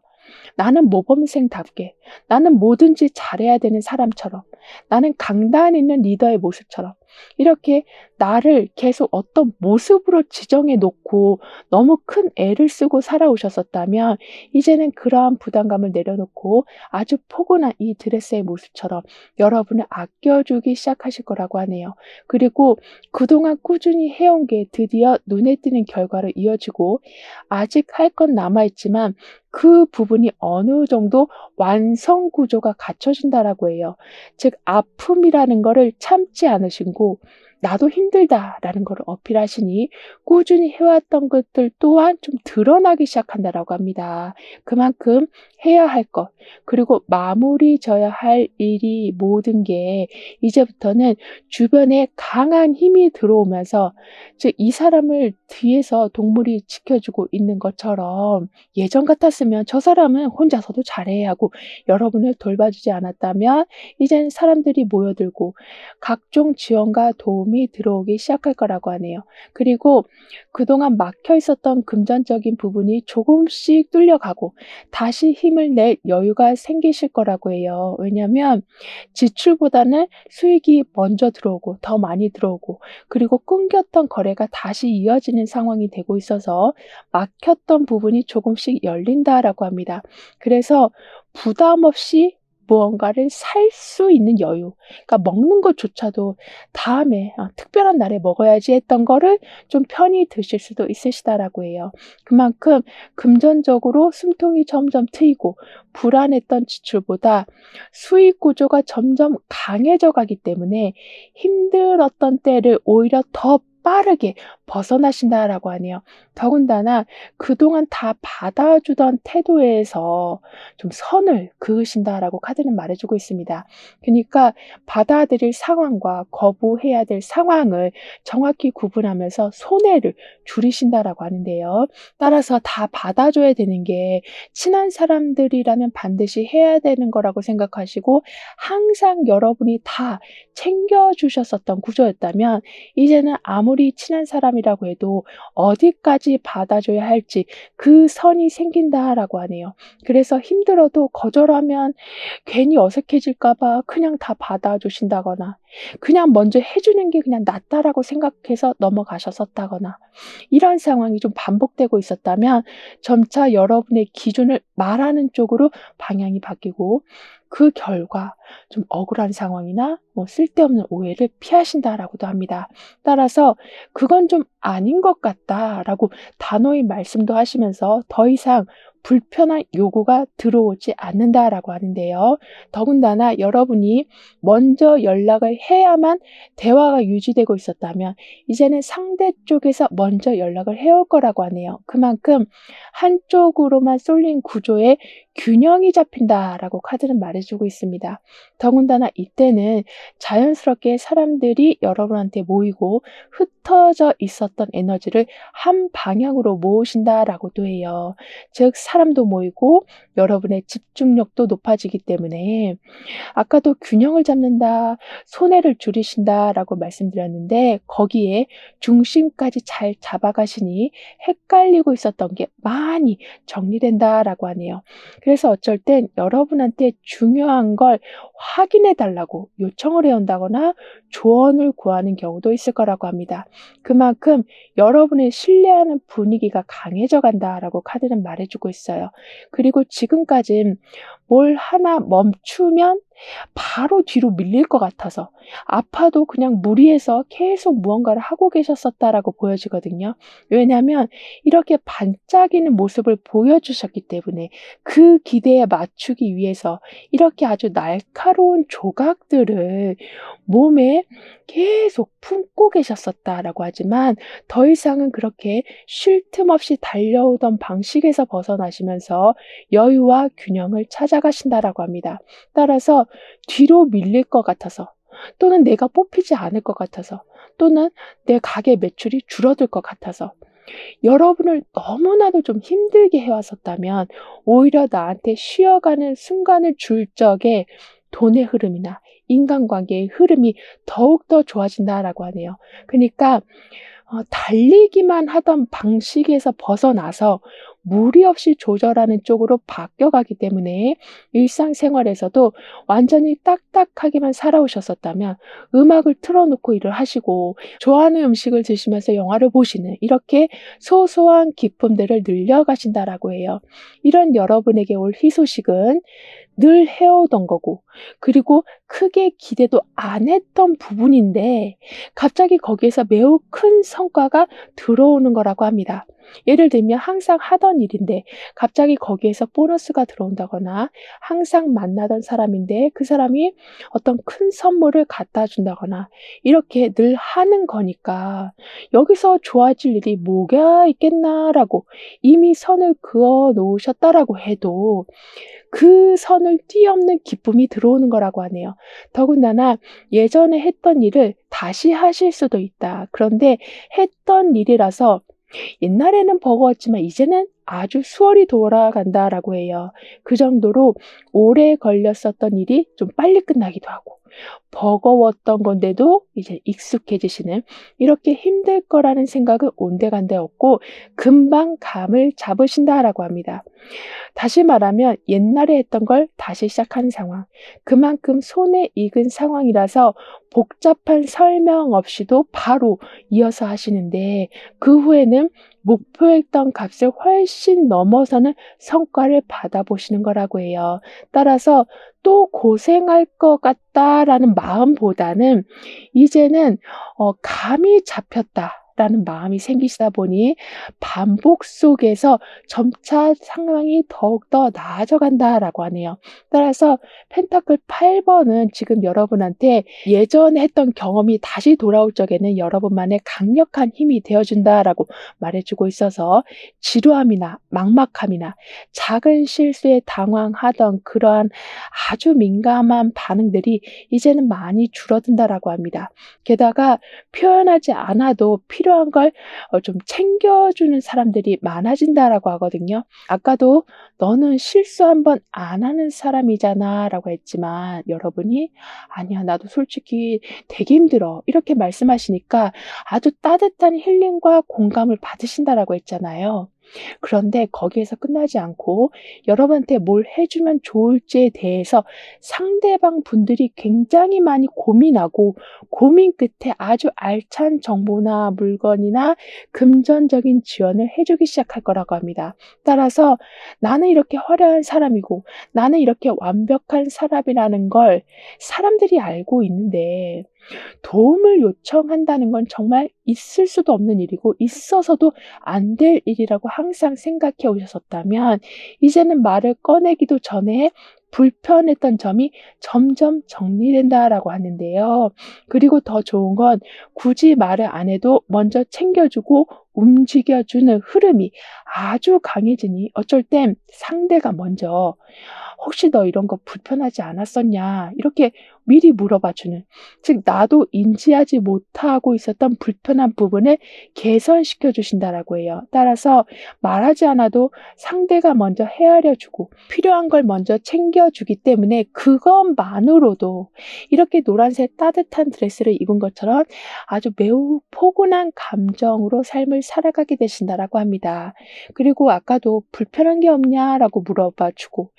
나는 모범생답게, 나는 뭐든지 잘해야 되는 사람처럼, 나는 강단 있는 리더의 모습처럼 이렇게 나를 계속 어떤 모습으로 지정해 놓고 너무 큰 애를 쓰고 살아오셨었다면 이제는 그러한 부담감을 내려놓고 아주 포근한 이 드레스의 모습처럼 여러분을 아껴주기 시작하실 거라고 하네요. 그리고 그동안 꾸준히 해온 게 드디어 눈에 띄는 결과로 이어지고 아직 할 건 남아 있지만 그 부분이 어느 정도 완성 구조가 갖춰진다라고 해요. 즉 아픔이라는 거를 참지 않으시고 '나도 힘들다.'라는 거를 어필하시니 꾸준히 해왔던 것들 또한 좀 드러나기 시작한다라고 합니다. 그만큼 해야 할 것 그리고 마무리 져야 할 일이 모든 게 이제부터는 주변에 강한 힘이 들어오면서 즉 이 사람을 뒤에서 동물이 지켜주고 있는 것처럼 예전 같았으면 저 사람은 혼자서도 잘해 하고 여러분을 돌봐주지 않았다면 이젠 사람들이 모여들고 각종 지원과 도움이 들어오기 시작할 거라고 하네요. 그리고 그동안 막혀 있었던 금전적인 부분이 조금씩 뚫려가고 다시 힘을 낼 여유가 생기실 거라고 해요. 왜냐하면 지출보다는 수익이 먼저 들어오고 더 많이 들어오고 그리고 끊겼던 거래가 다시 이어지는 상황이 되고 있어서 막혔던 부분이 조금씩 열린다라고 합니다. 그래서 부담 없이 무언가를 살 수 있는 여유 그러니까 먹는 것조차도 '다음에 특별한 날에 먹어야지.' 했던 거를 좀 편히 드실 수도 있으시다라고 해요. 그만큼 금전적으로 숨통이 점점 트이고 불안했던 지출보다 수익 구조가 점점 강해져 가기 때문에 힘들었던 때를 오히려 더 빠르게 벗어나신다라고 하네요. 더군다나 그동안 다 받아주던 태도에서 좀 선을 그으신다라고 카드는 말해주고 있습니다. 그니까 받아들일 상황과 거부해야 될 상황을 정확히 구분하면서 손해를 줄이신다라고 하는데요. 따라서 다 받아줘야 되는 게 친한 사람들이라면 반드시 해야 되는 거라고 생각하시고 항상 여러분이 다 챙겨주셨었던 구조였다면 이제는 아무리 친한 사람이라고 해도 어디까지 받아줘야 할지 그 선이 생긴다라고 하네요. 그래서 힘들어도 거절하면 괜히 어색해질까 봐 그냥 다 받아주신다거나 그냥 먼저 해주는 게 그냥 낫다라고 생각해서 넘어가셨었다거나 이런 상황이 좀 반복되고 있었다면 점차 여러분의 기준을 말하는 쪽으로 방향이 바뀌고 그 결과 좀 억울한 상황이나 쓸데없는 오해를 피하신다라고도 합니다. 따라서 "그건 좀 아닌 것 같다."라고 단호히 말씀도 하시면서 더 이상 불편한 요구가 들어오지 않는다라고 하는데요. 더군다나 여러분이 먼저 연락을 해야만 대화가 유지되고 있었다면 이제는 상대 쪽에서 먼저 연락을 해올 거라고 하네요. 그만큼 한쪽으로만 쏠린 구조에 균형이 잡힌다라고 카드는 말해주고 있습니다. 더군다나 이때는 자연스럽게 사람들이 여러분한테 모이고 흩어져 있었던 에너지를 한 방향으로 모으신다라고도 해요. 즉 사람도 모이고 여러분의 집중력도 높아지기 때문에 아까도 균형을 잡는다, 손해를 줄이신다라고 말씀드렸는데 거기에 중심까지 잘 잡아가시니 헷갈리고 있었던 게 많이 정리된다라고 하네요. 그래서 어쩔 땐 여러분한테 중요한 걸 확인해 달라고 요청을 해온다거나 조언을 구하는 경우도 있을 거라고 합니다. 그만큼 여러분을 신뢰하는 분위기가 강해져 간다라고 카드는 말해주고 있어요. 그리고 지금까진 뭘 하나 멈추면 바로 뒤로 밀릴 것 같아서 아파도 그냥 무리해서 계속 무언가를 하고 계셨었다라고 보여지거든요. 왜냐하면 이렇게 반짝이는 모습을 보여주셨기 때문에 그 기대에 맞추기 위해서 이렇게 아주 날카로운 조각들을 몸에 계속 품고 계셨었다라고 하지만 더 이상은 그렇게 쉴 틈 없이 달려오던 방식에서 벗어나시면서 여유와 균형을 찾아가신다라고 합니다. 따라서 뒤로 밀릴 것 같아서 또는 내가 뽑히지 않을 것 같아서 또는 내 가게 매출이 줄어들 것 같아서 여러분을 너무나도 좀 힘들게 해왔었다면 오히려 나한테 쉬어가는 순간을 줄 적에 돈의 흐름이나 인간관계의 흐름이 더욱더 좋아진다라고 하네요. 그러니까 달리기만 하던 방식에서 벗어나서 무리 없이 조절하는 쪽으로 바뀌어가기 때문에 일상생활에서도 완전히 딱딱하게만 살아오셨었다면 음악을 틀어놓고 일을 하시고 좋아하는 음식을 드시면서 영화를 보시는 이렇게 소소한 기쁨들을 늘려가신다라고 해요. 이런 여러분에게 올 희소식은 늘 해오던 거고 그리고 크게 기대도 안 했던 부분인데 갑자기 거기에서 매우 큰 성과가 들어오는 거라고 합니다. 예를 들면 항상 하던 일인데 갑자기 거기에서 보너스가 들어온다거나 항상 만나던 사람인데 그 사람이 어떤 큰 선물을 갖다 준다거나 이렇게 늘 하는 거니까 여기서 좋아질 일이 뭐가 있겠나라고 이미 선을 그어 놓으셨다라고 해도 그 선을 뛰어넘는 기쁨이 들어오는 거라고 하네요. 더군다나 예전에 했던 일을 다시 하실 수도 있다. 그런데 했던 일이라서 옛날에는 버거웠지만 이제는 아주 수월히 돌아간다라고 해요. 그 정도로 오래 걸렸었던 일이 좀 빨리 끝나기도 하고 버거웠던 건데도 이제 익숙해지시는 이렇게 힘들 거라는 생각은 온데간데 없고 금방 감을 잡으신다라고 합니다. 다시 말하면 옛날에 했던 걸 다시 시작하는 상황. 그만큼 손에 익은 상황이라서 복잡한 설명 없이도 바로 이어서 하시는데 그 후에는 목표했던 값을 훨씬 넘어서는 성과를 받아보시는 거라고 해요. 따라서 또 고생할 것 같다라는 마음보다는 이제는 감이 잡혔다라는 마음이 생기시다 보니 반복 속에서 점차 상황이 더욱더 나아져 간다라고 하네요. 따라서 펜타클 8번은 지금 여러분한테 예전에 했던 경험이 다시 돌아올 적에는 여러분만의 강력한 힘이 되어준다라고 말해주고 있어서 지루함이나 막막함이나 작은 실수에 당황하던 그러한 아주 민감한 반응들이 이제는 많이 줄어든다라고 합니다. 게다가 표현하지 않아도 필요한 걸 좀 챙겨주는 사람들이 많아진다라고 하거든요. 아까도 너는 실수 한번 안 하는 사람이잖아 라고 했지만 여러분이 아니야 나도 솔직히 되게 힘들어 이렇게 말씀하시니까 아주 따뜻한 힐링과 공감을 받으신다라고 했잖아요. 그런데 거기에서 끝나지 않고 여러분한테 뭘 해주면 좋을지에 대해서 상대방 분들이 굉장히 많이 고민하고 고민 끝에 아주 알찬 정보나 물건이나 금전적인 지원을 해주기 시작할 거라고 합니다. 따라서 나는 이렇게 화려한 사람이고 나는 이렇게 완벽한 사람이라는 걸 사람들이 알고 있는데 도움을 요청한다는 건 정말 있을 수도 없는 일이고 있어서도 안 될 일이라고 항상 생각해 오셨었다면 이제는 말을 꺼내기도 전에 불편했던 점이 점점 정리된다라고 하는데요. 그리고 더 좋은 건 굳이 말을 안 해도 먼저 챙겨주고 움직여주는 흐름이 아주 강해지니 어쩔 땐 상대가 먼저 "혹시 너 이런 거 불편하지 않았었냐?" 이렇게 미리 물어봐 주는, 즉 나도 인지하지 못하고 있었던 불편한 부분을 개선시켜 주신다라고 해요. 따라서 말하지 않아도 상대가 먼저 헤아려 주고 필요한 걸 먼저 챙겨 주기 때문에 그것만으로도 이렇게 노란색 따뜻한 드레스를 입은 것처럼 아주 매우 포근한 감정으로 삶을 살아가게 되신다라고 합니다. 그리고 아까도 "불편한 게 없냐?"라고 물어봐 주고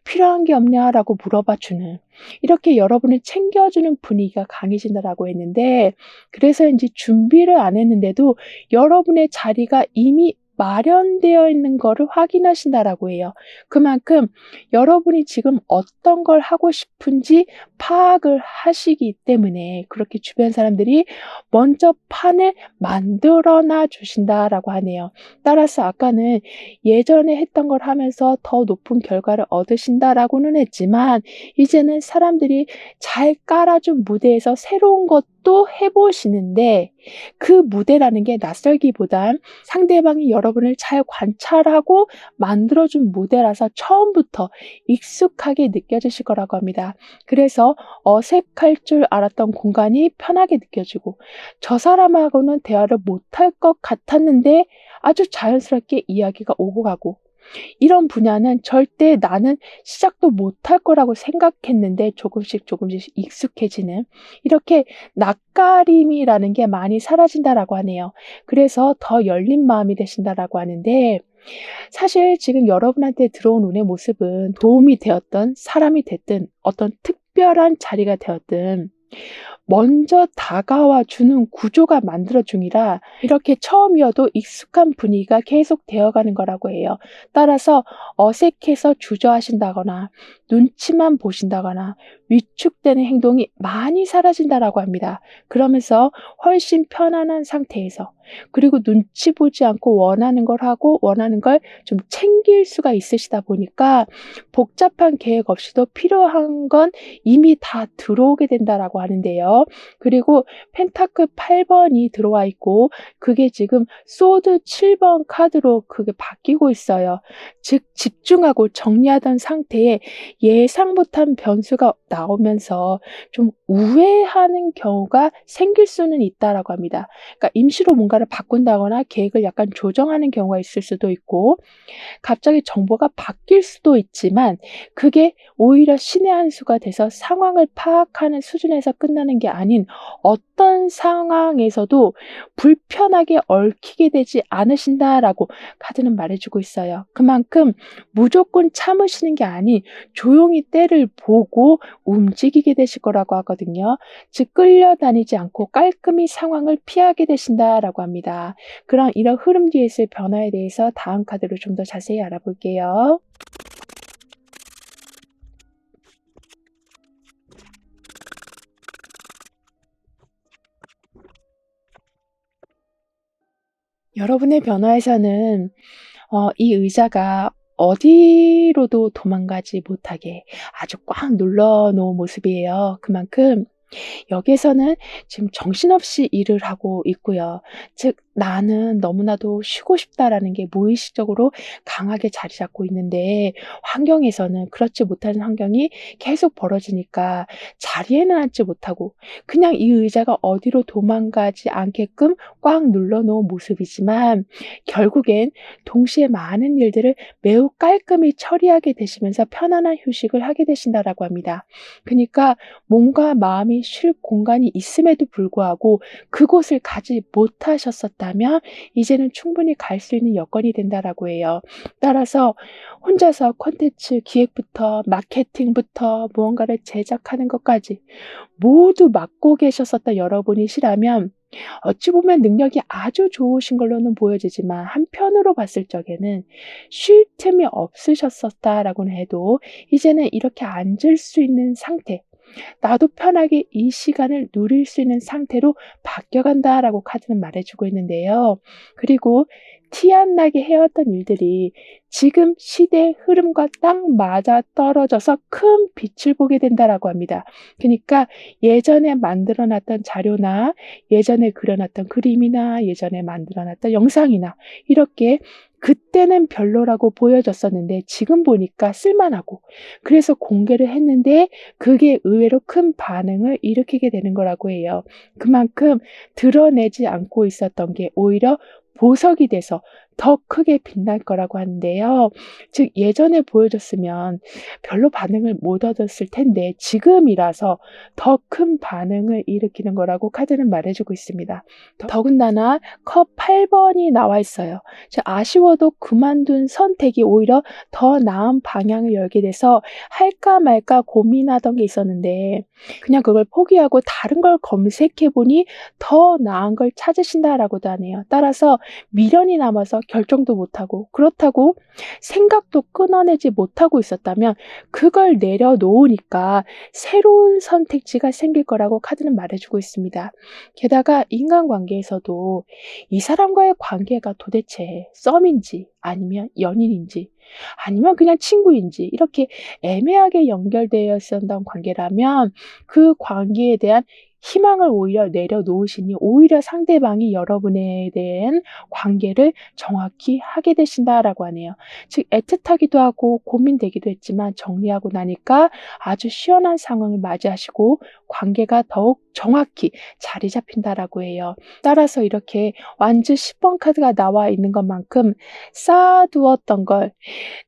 "필요한 게 없냐?"라고 물어봐 주는, 이렇게 여러분을 챙겨주는 분위기가 강해진다라고 했는데, 그래서인지 준비를 안 했는데도 여러분의 자리가 이미 마련되어 있는 거를 확인하신다라고 해요. 그만큼 여러분이 지금 어떤 걸 하고 싶은지 파악을 하시기 때문에 그렇게 주변 사람들이 먼저 판을 만들어 놔 주신다라고 하네요. 따라서 아까는 예전에 했던 걸 하면서 더 높은 결과를 얻으신다라고는 했지만 이제는 사람들이 잘 깔아준 무대에서 새로운 것도 해 보시는데, 그 무대라는 게 낯설기보단 상대방이 여러분을 잘 관찰하고 만들어 준 무대라서 처음부터 익숙하게 느껴지실 거라고 합니다. 그래서 어색할 줄 알았던 공간이 편하게 느껴지고 저 사람하고는 대화를 못할 것 같았는데 아주 자연스럽게 이야기가 오고 가고, 이런 분야는 절대 나는 시작도 못할 거라고 생각했는데 조금씩 조금씩 익숙해지는, 이렇게 낯가림이라는 게 많이 사라진다라고 하네요. 그래서 더 열린 마음이 되신다라고 하는데, 사실 지금 여러분한테 들어온 운의 모습은 도움이 되었든 사람이 됐든 어떤 특별한 자리가 되었든 먼저 다가와 주는 구조가 만들어 중이라 이렇게 처음이어도 익숙한 분위기가 계속 되어가는 거라고 해요. 따라서 어색해서 주저하신다거나 눈치만 보신다거나 위축되는 행동이 많이 사라진다라고 합니다. 그러면서 훨씬 편안한 상태에서, 그리고 눈치 보지 않고 원하는 걸 하고 원하는 걸 좀 챙길 수가 있으시다 보니까 복잡한 계획 없이도 필요한 건 이미 다 들어오게 된다라고 하는데요. 그리고 펜타클 8 번이 들어와 있고 그게 지금 소드 7번 카드로 그게 바뀌고 있어요. 즉 집중하고 정리하던 상태에 예상 못한 변수가 나오면서 좀 우회하는 경우가 생길 수는 있다라고 합니다. 그러니까 임시로 뭔가를 바꾼다거나 계획을 약간 조정하는 경우가 있을 수도 있고 갑자기 정보가 바뀔 수도 있지만 그게 오히려 신의 한 수가 돼서 상황을 파악하는 수준에서 끝나는 게 아닌 어떤 상황에서도 불편하게 얽히게 되지 않으신다라고 카드는 말해주고 있어요. 그만큼 무조건 참으시는 게 아닌 조용히 때를 보고 움직이게 되실 거라고 하거든요. 즉 끌려다니지 않고 깔끔히 상황을 피하게 되신다라고 합니다. 그럼 이런 흐름 뒤에 있을 변화에 대해서 다음 카드로 좀 더 자세히 알아볼게요. 여러분의 변화에서는 이 의자가 어디로도 도망가지 못하게 아주 꽉 눌러 놓은 모습이에요. 그만큼 여기에서는 지금 정신없이 일을 하고 있고요. 즉 '나는 너무나도 쉬고 싶다.'라는 게 무의식적으로 강하게 자리 잡고 있는데, 환경에서는 그렇지 못한 환경이 계속 벌어지니까 자리에는 앉지 못하고 그냥 이 의자가 어디로 도망가지 않게끔 꽉 눌러 놓은 모습이지만, 결국엔 동시에 많은 일들을 매우 깔끔히 처리하게 되시면서 편안한 휴식을 하게 되신다라고 합니다. 그니까 몸과 마음이 쉴 공간이 있음에도 불구하고 그곳을 가지 못하셨었다면 이제는 충분히 갈 수 있는 여건이 된다라고 해요. 따라서 혼자서 콘텐츠 기획부터 마케팅부터 무언가를 제작하는 것까지 모두 맡고 계셨었던 여러분이시라면 어찌 보면 능력이 아주 좋으신 걸로는 보여지지만 한편으로 봤을 적에는 쉴 틈이 없으셨었다라고는 해도 이제는 이렇게 앉을 수 있는 상태, 나도 편하게 이 시간을 누릴 수 있는 상태로 바뀌어간다라고 카드는 말해주고 있는데요. 그리고 티 안 나게 해왔던 일들이 지금 시대의 흐름과 딱 맞아 떨어져서 큰 빛을 보게 된다라고 합니다. 그러니까 예전에 만들어놨던 자료나 예전에 그려놨던 그림이나 예전에 만들어놨던 영상이나 이렇게 그때는 별로라고 보여졌었는데 지금 보니까 쓸만하고, 그래서 공개를 했는데 그게 의외로 큰 반응을 일으키게 되는 거라고 해요. 그만큼 드러내지 않고 있었던 게 오히려 보석이 돼서 더 크게 빛날 거라고 하는데요. 즉 예전에 보여줬으면 별로 반응을 못 얻었을 텐데 지금이라서 더 큰 반응을 일으키는 거라고 카드는 말해주고 있습니다. 더군다나 컵 8번이 나와 있어요. 아쉬워도 그만둔 선택이 오히려 더 나은 방향을 열게 돼서 할까 말까 고민하던 게 있었는데 그냥 그걸 포기하고 다른 걸 검색해 보니 더 나은 걸 찾으신다라고도 하네요. 따라서 미련이 남아서 결정도 못하고, 그렇다고 생각도 끊어내지 못하고 있었다면 그걸 내려놓으니까 새로운 선택지가 생길 거라고 카드는 말해주고 있습니다. 게다가 인간관계에서도 이 사람과의 관계가 도대체 썸인지 아니면 연인인지 아니면 그냥 친구인지 이렇게 애매하게 연결되어 있었던 관계라면 그 관계에 대한 희망을 오히려 내려놓으시니 오히려 상대방이 여러분에 대한 관계를 정확히 하게 되신다라고 하네요. 즉 애틋하기도 하고 고민되기도 했지만 정리하고 나니까 아주 시원한 상황을 맞이하시고 관계가 더욱 정확히 자리 잡힌다라고 해요. 따라서 이렇게 완즈 10번 카드가 나와 있는 것만큼 쌓아두었던 걸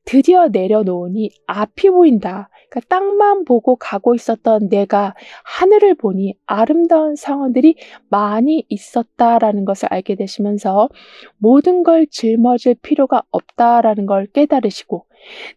드디어 내려놓으니 앞이 보인다. 그러니까 땅만 보고 가고 있었던 내가 하늘을 보니 아름다운 상황들이 많이 있었다라는 것을 알게 되시면서 모든 걸 짊어질 필요가 없다라는 걸 깨달으시고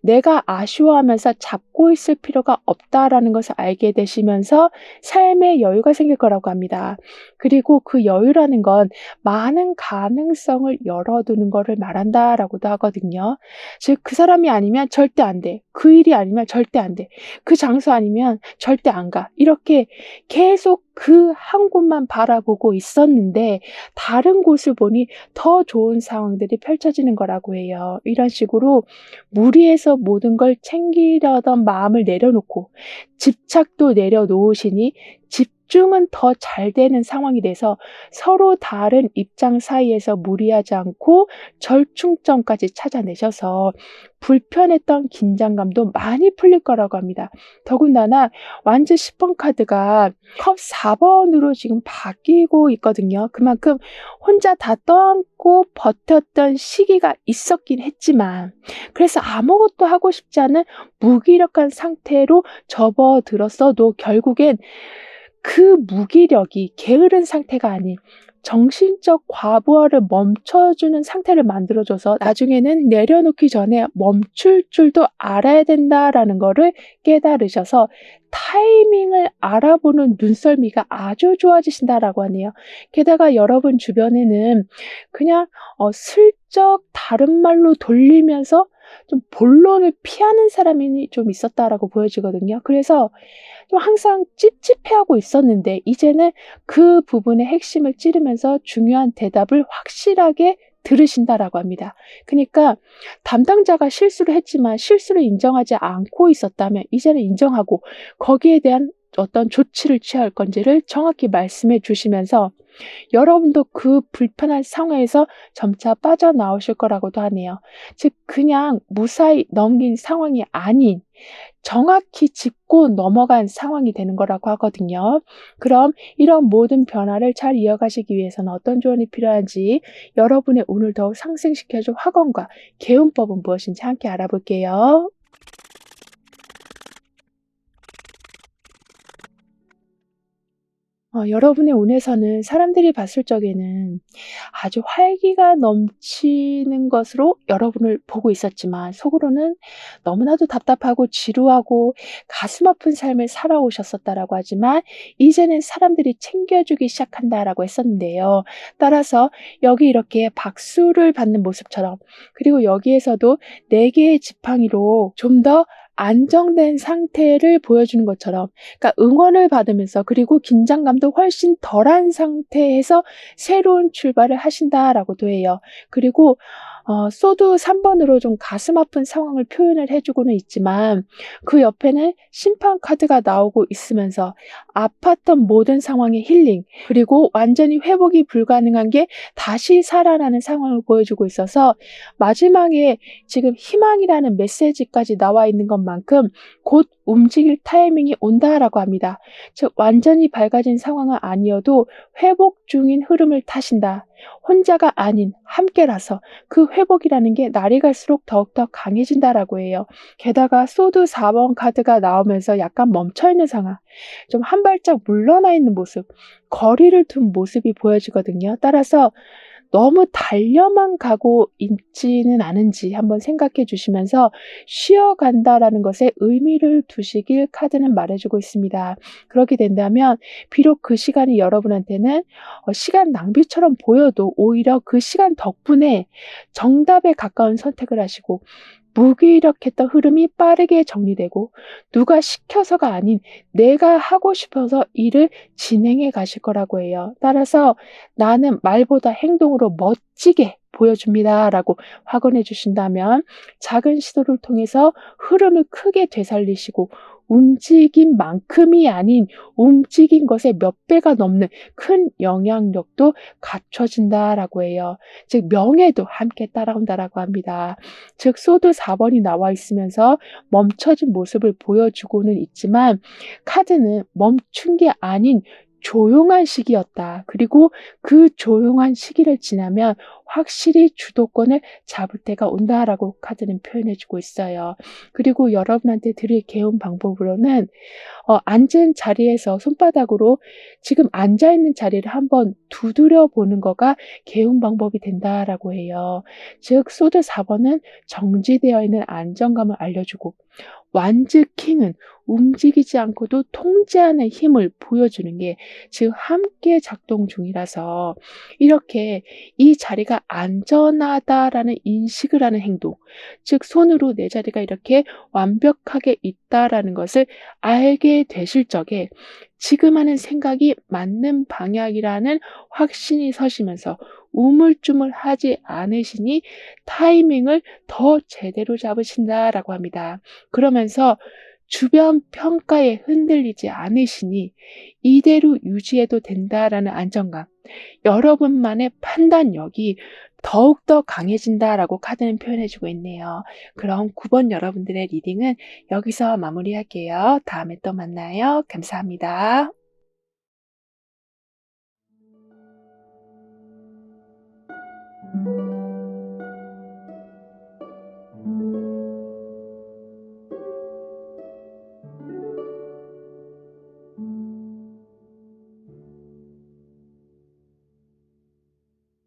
내가 아쉬워하면서 잡고 있을 필요가 없다라는 것을 알게 되시면서 삶의 여유가 생길 거라고 합니다. 그리고 그 여유라는 건 많은 가능성을 열어두는 것을 말한다라고도 하거든요. 즉 그 사람이 아니면 절대 안 돼. 그 일이 아니면 절대 안 돼. 그 장소 아니면 절대 안 가. 이렇게 계속 그 한 곳만 바라보고 있었는데 다른 곳을 보니 더 좋은 상황들이 펼쳐지는 거라고 해요. 이런 식으로 무리해서 모든 걸 챙기려던 마음을 내려놓고 집착도 내려놓으시니 집중은 더 잘 되는 상황이 돼서 서로 다른 입장 사이에서 무리하지 않고 절충점까지 찾아내셔서 불편했던 긴장감도 많이 풀릴 거라고 합니다. 더군다나 완즈 10번 카드가 컵 4번으로 지금 바뀌고 있거든요. 그만큼 혼자 다 떠안고 버텼던 시기가 있었긴 했지만 그래서 아무것도 하고 싶지 않은 무기력한 상태로 접어들었어도 결국엔 그 무기력이 게으른 상태가 아닌 정신적 과부하를 멈춰주는 상태를 만들어줘서 나중에는 내려놓기 전에 멈출 줄도 알아야 된다라는 거를 깨달으셔서 타이밍을 알아보는 눈썰미가 아주 좋아지신다라고 하네요. 게다가 여러분 주변에는 그냥 슬쩍 다른 말로 돌리면서 좀 본론을 피하는 사람이 좀 있었다라고 보여지거든요. 그래서 좀 항상 찝찝해하고 있었는데 이제는 그 부분의 핵심을 찌르면서 중요한 대답을 확실하게 들으신다라고 합니다. 그러니까 담당자가 실수를 했지만 실수를 인정하지 않고 있었다면 이제는 인정하고 거기에 대한 어떤 조치를 취할 건지를 정확히 말씀해 주시면서 여러분도 그 불편한 상황에서 점차 빠져나오실 거라고도 하네요. 즉 그냥 무사히 넘긴 상황이 아닌 정확히 짚고 넘어간 상황이 되는 거라고 하거든요. 그럼 이런 모든 변화를 잘 이어가시기 위해서는 어떤 조언이 필요한지 여러분의 운을 더욱 상승시켜줄 화건과 개운법은 무엇인지 함께 알아볼게요. 여러분의 운에서는 사람들이 봤을 적에는 아주 활기가 넘치는 것으로 여러분을 보고 있었지만 속으로는 너무나도 답답하고 지루하고 가슴 아픈 삶을 살아오셨었다라고 하지만 이제는 사람들이 챙겨주기 시작한다라고 했었는데요. 따라서 여기 이렇게 박수를 받는 모습처럼 그리고 여기에서도 4개의 지팡이로 좀 더 안정된 상태를 보여주는 것처럼, 그러니까 응원을 받으면서 그리고 긴장감도 훨씬 덜한 상태에서 새로운 출발을 하신다라고도 해요. 그리고 소드 3번으로 좀 가슴 아픈 상황을 표현을 해 주고는 있지만 그 옆에는 심판 카드가 나오고 있으면서 아팠던 모든 상황의 힐링, 그리고 완전히 회복이 불가능한 게 다시 살아나는 상황을 보여주고 있어서 마지막에 지금 희망이라는 메시지까지 나와 있는 것만큼 곧 움직일 타이밍이 온다라고 합니다. 즉 완전히 밝아진 상황은 아니어도 회복 중인 흐름을 타신다. 혼자가 아닌 함께라서 그 회복이라는 게 날이 갈수록 더욱더 강해진다라고 해요. 게다가 소드 4번 카드가 나오면서 약간 멈춰있는 상황, 좀 한 발짝 물러나 있는 모습, 거리를 둔 모습이 보여지거든요. 따라서 너무 달려만 가고 있지는 않은지 한번 생각해 주시면서 쉬어간다라는 것에 의미를 두시길 카드는 말해주고 있습니다. 그렇게 된다면 비록 그 시간이 여러분한테는 시간 낭비처럼 보여도 오히려 그 시간 덕분에 정답에 가까운 선택을 하시고 무기력했던 흐름이 빠르게 정리되고 누가 시켜서가 아닌 내가 하고 싶어서 일을 진행해 가실 거라고 해요. 따라서 나는 말보다 행동으로 멋지게 보여줍니다라고 확언해 주신다면 작은 시도를 통해서 흐름을 크게 되살리시고 움직인 만큼이 아닌 움직인 것의 몇 배가 넘는 큰 영향력도 갖춰진다라고 해요. 즉 명예도 함께 따라온다라고 합니다. 즉 소드 4번이 나와 있으면서 멈춰진 모습을 보여주고는 있지만 카드는 멈춘 게 아닌 조용한 시기였다. 그리고 그 조용한 시기를 지나면 확실히 주도권을 잡을 때가 온다라고 카드는 표현해주고 있어요. 그리고 여러분한테 드릴 개운 방법으로는 앉은 자리에서 손바닥으로 지금 앉아있는 자리를 한번 두드려 보는 거가 개운 방법이 된다라고 해요. 즉 소드 4번은 정지되어 있는 안정감을 알려주고 완즈 킹은 움직이지 않고도 통제하는 힘을 보여주는 게 지금 함께 작동 중이라서 이렇게 이 자리가 안전하다라는 인식을 하는 행동, 즉 손으로 내 자리가 이렇게 완벽하게 있다라는 것을 알게 되실 적에 지금 하는 생각이 맞는 방향이라는 확신이 서시면서 우물쭈물하지 않으시니 타이밍을 더 제대로 잡으신다라고 합니다. 그러면서 주변 평가에 흔들리지 않으시니 이대로 유지해도 된다라는 안정감, 여러분만의 판단력이 더욱더 강해진다라고 카드는 표현해주고 있네요. 그럼 9번 여러분들의 리딩은 여기서 마무리할게요. 다음에 또 만나요. 감사합니다.